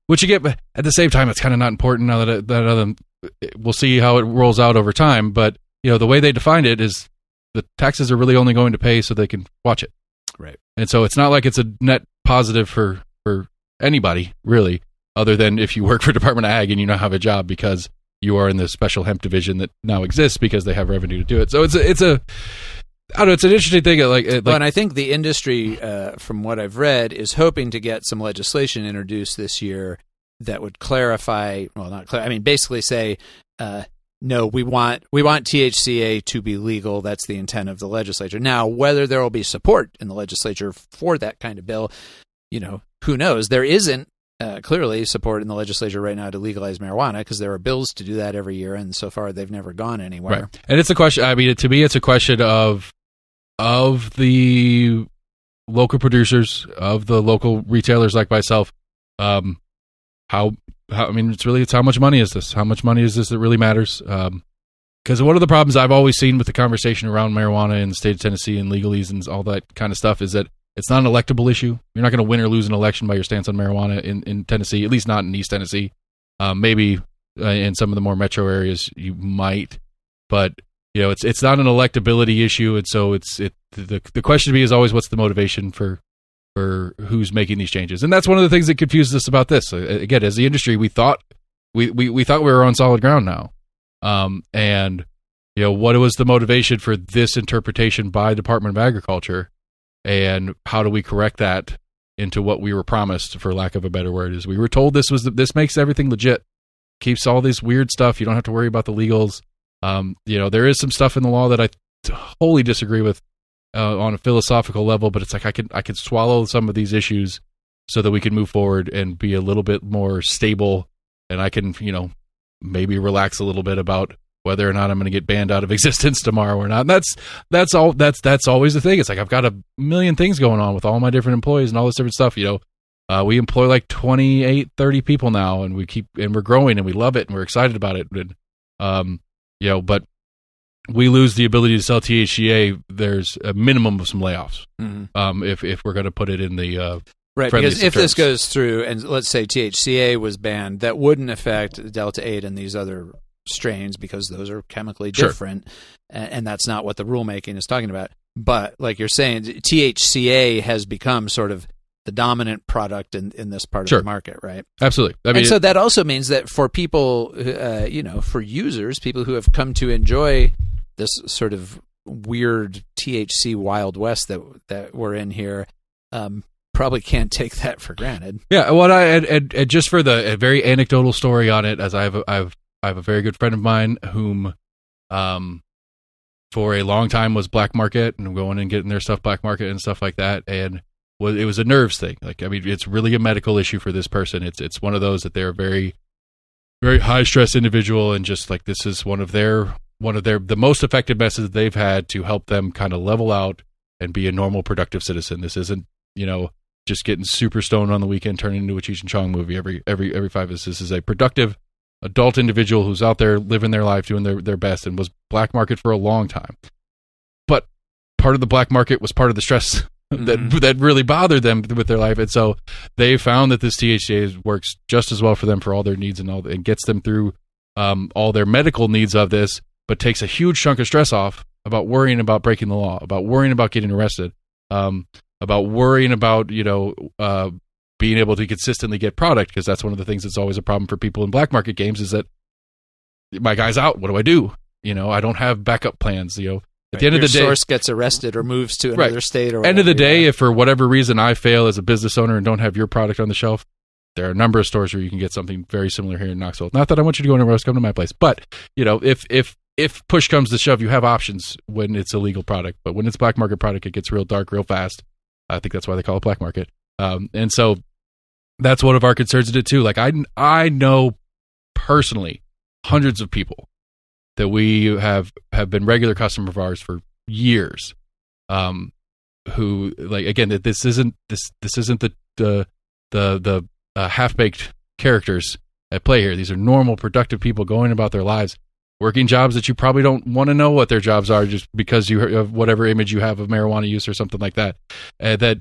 Which you get, but at the same time, it's kind of not important now that we'll see how it rolls out over time. But the way they defined it is the taxes are really only going to pay so they can watch it. Right. And so it's not like it's a net positive for anybody really, other than if you work for Department of Ag and you now have a job because you are in the special hemp division that now exists because they have revenue to do it. So it's an interesting thing. And I think the industry, from what I've read, is hoping to get some legislation introduced this year that would clarify. Well, not clarify. I mean, basically say, no, we want THCA to be legal. That's the intent of the legislature. Now, whether there will be support in the legislature for that kind of bill, who knows? There isn't. Clearly support in the legislature right now to legalize marijuana because there are bills to do that every year, and so far they've never gone anywhere. Right. And it's a question. I mean, to me, it's a question of the local producers, of the local retailers like myself. It's how much money is this? How much money is this that really matters? Because one of the problems I've always seen with the conversation around marijuana in the state of Tennessee and legalese and all that kind of stuff is that it's not an electable issue. You're not going to win or lose an election by your stance on marijuana in Tennessee, at least not in East Tennessee. Maybe in some of the more metro areas you might, but it's not an electability issue, and so the question to me is always what's the motivation for who's making these changes, and that's one of the things that confuses us about this. Again, as the industry, we thought we were on solid ground now, and what was the motivation for this interpretation by Department of Agriculture? And how do we correct that into what we were promised, for lack of a better word? Is we were told this makes everything legit, keeps all this weird stuff. You don't have to worry about the legals. There is some stuff in the law that I wholly disagree with on a philosophical level, but it's like I could swallow some of these issues so that we can move forward and be a little bit more stable, and I can maybe relax a little bit about whether or not I'm going to get banned out of existence tomorrow or not. And that's always the thing. It's like I've got a million things going on with all my different employees and all this different stuff. We employ like 28, 30 people now, and we're growing and we love it and we're excited about it. And, but we lose the ability to sell THCA. There's a minimum of some layoffs. Mm-hmm. If we're going to put it in the right, because if this goes through, and let's say THCA was banned, that wouldn't affect Delta 8 and these other strains because those are chemically different, and that's not what the rulemaking is talking about. But like you're saying, THCA has become sort of the dominant product in this part of the market, right? Absolutely. And so that also means that for people, for users, people who have come to enjoy this sort of weird THC Wild West that we're in here, probably can't take that for granted. Yeah. What and just for a very anecdotal story on it, as I have a very good friend of mine whom, for a long time was black market and going and getting their stuff black market and stuff like that. And it was a nerves thing. It's really a medical issue for this person. It's one of those that they're a very, very high stress individual. And just like, this is one of the most effective methods they've had to help them kind of level out and be a normal, productive citizen. This isn't, just getting super stoned on the weekend, turning into a Cheech and Chong movie every 5 minutes. This is a productive adult individual who's out there living their life, doing their best, and was black market for a long time. But part of the black market was part of the stress that really bothered them with their life, and so they found that this THCA works just as well for them for all their needs and gets them through all their medical needs of this, but takes a huge chunk of stress off about worrying about breaking the law, about worrying about getting arrested, about worrying about being able to consistently get product, because that's one of the things that's always a problem for people in black market games is that my guy's out. What do I do? I don't have backup plans. At the end of the day, source gets arrested or moves to another state or whatever. End of the day, if for whatever reason I fail as a business owner and don't have your product on the shelf, there are a number of stores where you can get something very similar here in Knoxville. Not that I want you to go anywhere else, come to my place, but if push comes to shove, you have options when it's a legal product. But when it's black market product, it gets real dark real fast. I think that's why they call it black market. And so that's one of our concerns in it too. Like I know personally hundreds of people that we have been regular customer of ours for years, who, like, again, this isn't the half-baked characters at play here. These are normal, productive people going about their lives, working jobs that you probably don't want to know what their jobs are just because you have whatever image you have of marijuana use or something like that. That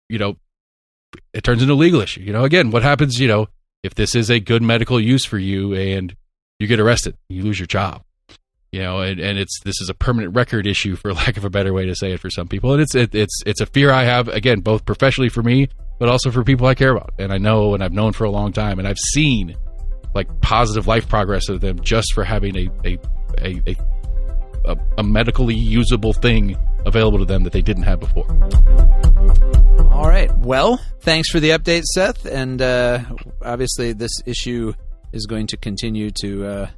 it turns into a legal issue. Again, what happens, if this is a good medical use for you and you get arrested, you lose your job, and this is a permanent record issue, for lack of a better way to say it, for some people. And it's a fear I have, again, both professionally for me, but also for people I care about. And I know, and I've known for a long time, and I've seen like positive life progress of them just for having a medically usable thing available to them that they didn't have before. All right. Well, thanks for the update, Seth. And obviously this issue is going to continue to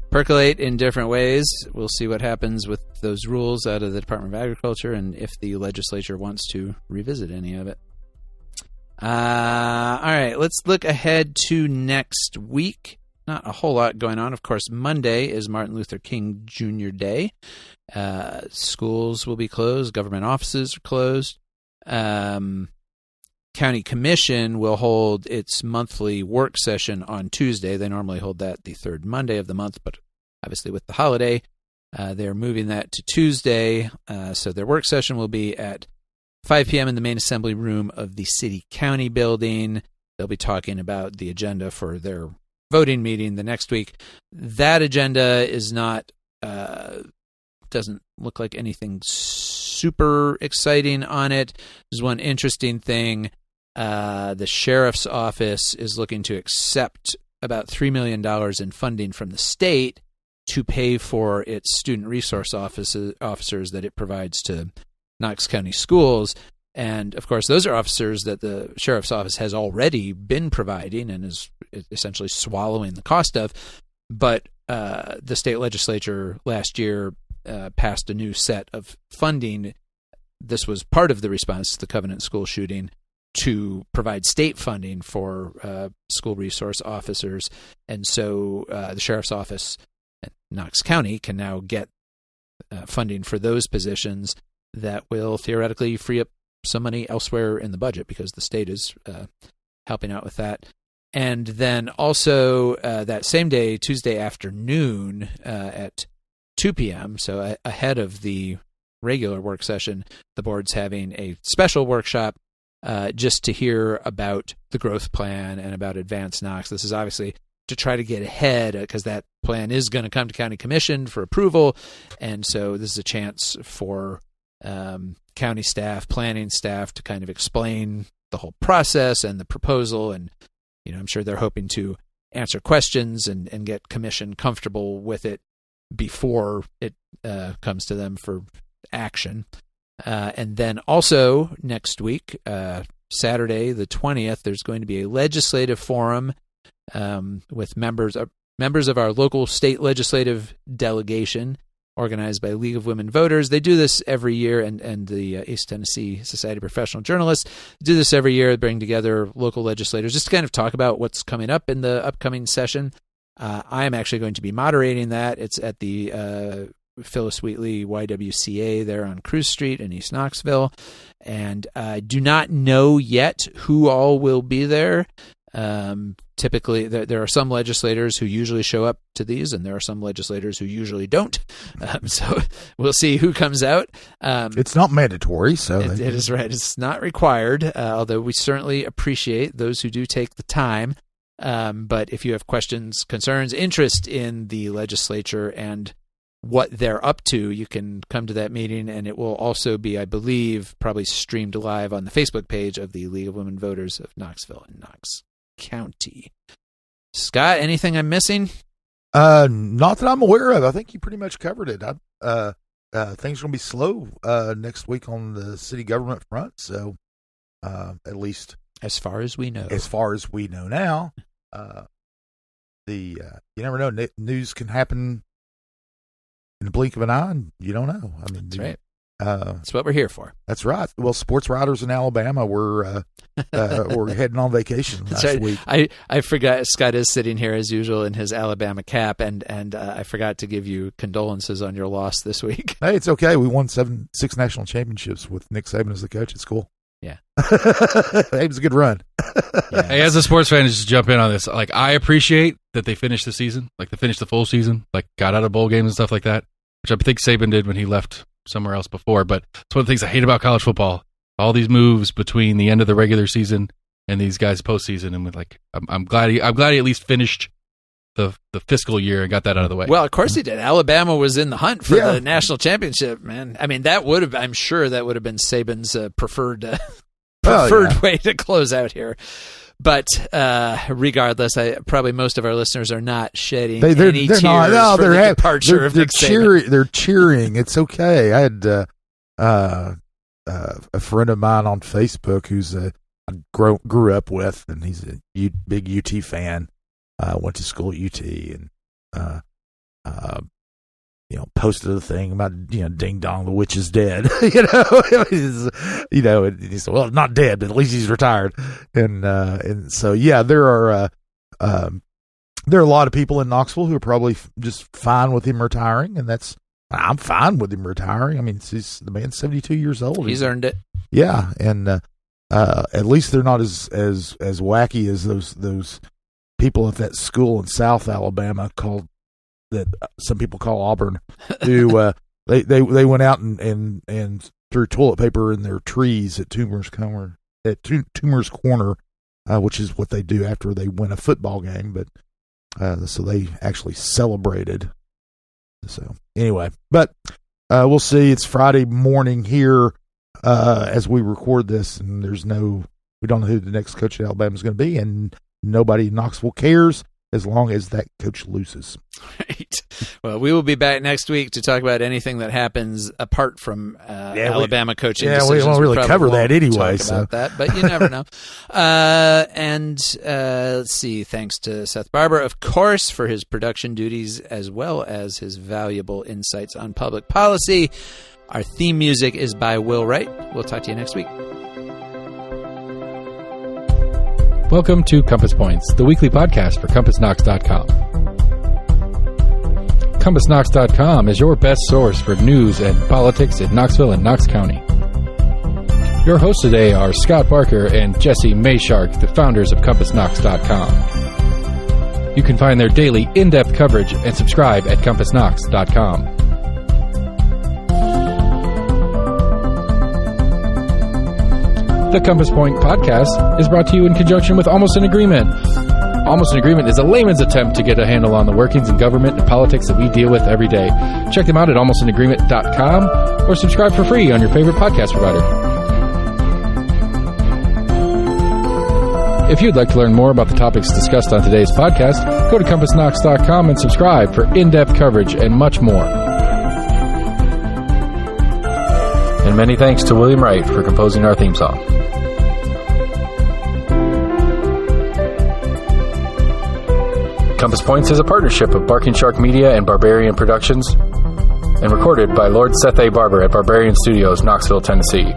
percolate in different ways. We'll see what happens with those rules out of the Department of Agriculture and if the legislature wants to revisit any of it. All right. Let's look ahead to next week. Not a whole lot going on. Of course, Monday is Martin Luther King Jr. Day. Schools will be closed. Government offices are closed. County Commission will hold its monthly work session on Tuesday. They normally hold that the third Monday of the month, but obviously with the holiday, they're moving that to Tuesday. So their work session will be at 5 p.m. in the main assembly room of the City-County building. They'll be talking about the agenda for their voting meeting the next week. That agenda is not, doesn't look like anything super exciting on it. There's one interesting thing. The sheriff's office is looking to accept about $3 million in funding from the state to pay for its student resource officers that it provides to Knox County schools. And, of course, those are officers that the sheriff's office has already been providing and is essentially swallowing the cost of. But the state legislature last year passed a new set of funding. This was part of the response to the Covenant school shooting to provide state funding for school resource officers. And so the sheriff's office at Knox County can now get funding for those positions that will theoretically free up some money elsewhere in the budget because the state is helping out with that. And then also that same day, Tuesday afternoon at 2 p.m., so ahead of the regular work session, the board's having a special workshop just to hear about the growth plan and about Advance Knox. This is obviously to try to get ahead because that plan is going to come to County Commission for approval. And so this is a chance for county staff, planning staff to kind of explain the whole process and the proposal. And, I'm sure they're hoping to answer questions and get Commission comfortable with it before it comes to them for action. And then also next week, Saturday, the 20th, there's going to be a legislative forum with members of our local state legislative delegation organized by League of Women Voters. They do this every year, and the East Tennessee Society of Professional Journalists do this every year, bring together local legislators just to kind of talk about what's coming up in the upcoming session. I am actually going to be moderating that. It's at the Phyllis Wheatley YWCA there on Cruz Street in East Knoxville. And I do not know yet who all will be there. Typically, there are some legislators who usually show up to these, and there are some legislators who usually don't. So we'll see who comes out. It's not mandatory, so it is right. It's not required, although we certainly appreciate those who do take the time. But if you have questions, concerns, interest in the legislature and what they're up to, you can come to that meeting, and it will also be, I believe, probably streamed live on the Facebook page of the League of Women Voters of Knoxville and Knox County. Scott, anything I'm missing? Not that I'm aware of. I think you pretty much covered it. Things are going to be slow next week on the city government front. So, at least as far as we know, now, you never know. News can happen in the blink of an eye, and you don't know. I mean, that's right. That's what we're here for. That's right. Well, sports writers in Alabama were heading on vacation last week. I forgot. Scott is sitting here as usual in his Alabama cap, and I forgot to give you condolences on your loss this week. Hey, it's okay. We won 6 national championships with Nick Saban as the coach. It's cool. Yeah, it was a good run. Yeah. Hey, as a sports fan, just jump in on this. Like, I appreciate that they finished the season, like they finished the full season, like got out of bowl games and stuff like that, which I think Saban did when he left somewhere else before. But it's one of the things I hate about college football. All these moves between the end of the regular season and these guys postseason, and with I'm glad he at least finished the fiscal year and got that out of the way. Well, of course he did. Alabama was in the hunt for the national championship, man. I mean, I'm sure that would have been Saban's preferred way to close out here. But regardless, probably most of our listeners are not shedding any tears for the departure of Nick Saban. They're cheering. It's okay. I had a friend of mine on Facebook who's I grew up with, and he's a big UT fan. Went to school at UT, and posted a thing about ding dong, the witch is dead. And he said, well, not dead, but at least he's retired. And so there are a lot of people in Knoxville who are probably just fine with him retiring, and I'm fine with him retiring. I mean, the man's 72 years old. He's earned it. Yeah, and at least they're not as wacky as those people at that school in South Alabama that some people call Auburn, who they went out and threw toilet paper in their trees at Toomer's Corner, which is what they do after they win a football game. But so they actually celebrated. So anyway, but we'll see. It's Friday morning here as we record this, and we don't know who the next coach at Alabama is going to be, and nobody in Knoxville cares as long as that coach loses. Right. Well, we will be back next week to talk about anything that happens apart from Alabama coaching decisions. We won't really cover that anyway. About that, but you never know. Let's see. Thanks to Seth Barber, of course, for his production duties as well as his valuable insights on public policy. Our theme music is by Will Wright. We'll talk to you next week. Welcome to Compass Points, the weekly podcast for CompassKnox.com. CompassKnox.com is your best source for news and politics in Knoxville and Knox County. Your hosts today are Scott Barker and Jesse Mayshark, the founders of CompassKnox.com. You can find their daily in-depth coverage and subscribe at CompassKnox.com. The Compass Point podcast is brought to you in conjunction with Almost an Agreement. Almost an Agreement is a layman's attempt to get a handle on the workings in government and politics that we deal with every day. Check them out at almostanagreement.com or subscribe for free on your favorite podcast provider. If you'd like to learn more about the topics discussed on today's podcast, go to CompassKnox.com and subscribe for in-depth coverage and much more. And many thanks to William Wright for composing our theme song. Compass Points is a partnership of Barking Shark Media and Barbarian Productions, and recorded by Lord Seth A. Barber at Barbarian Studios, Knoxville, Tennessee.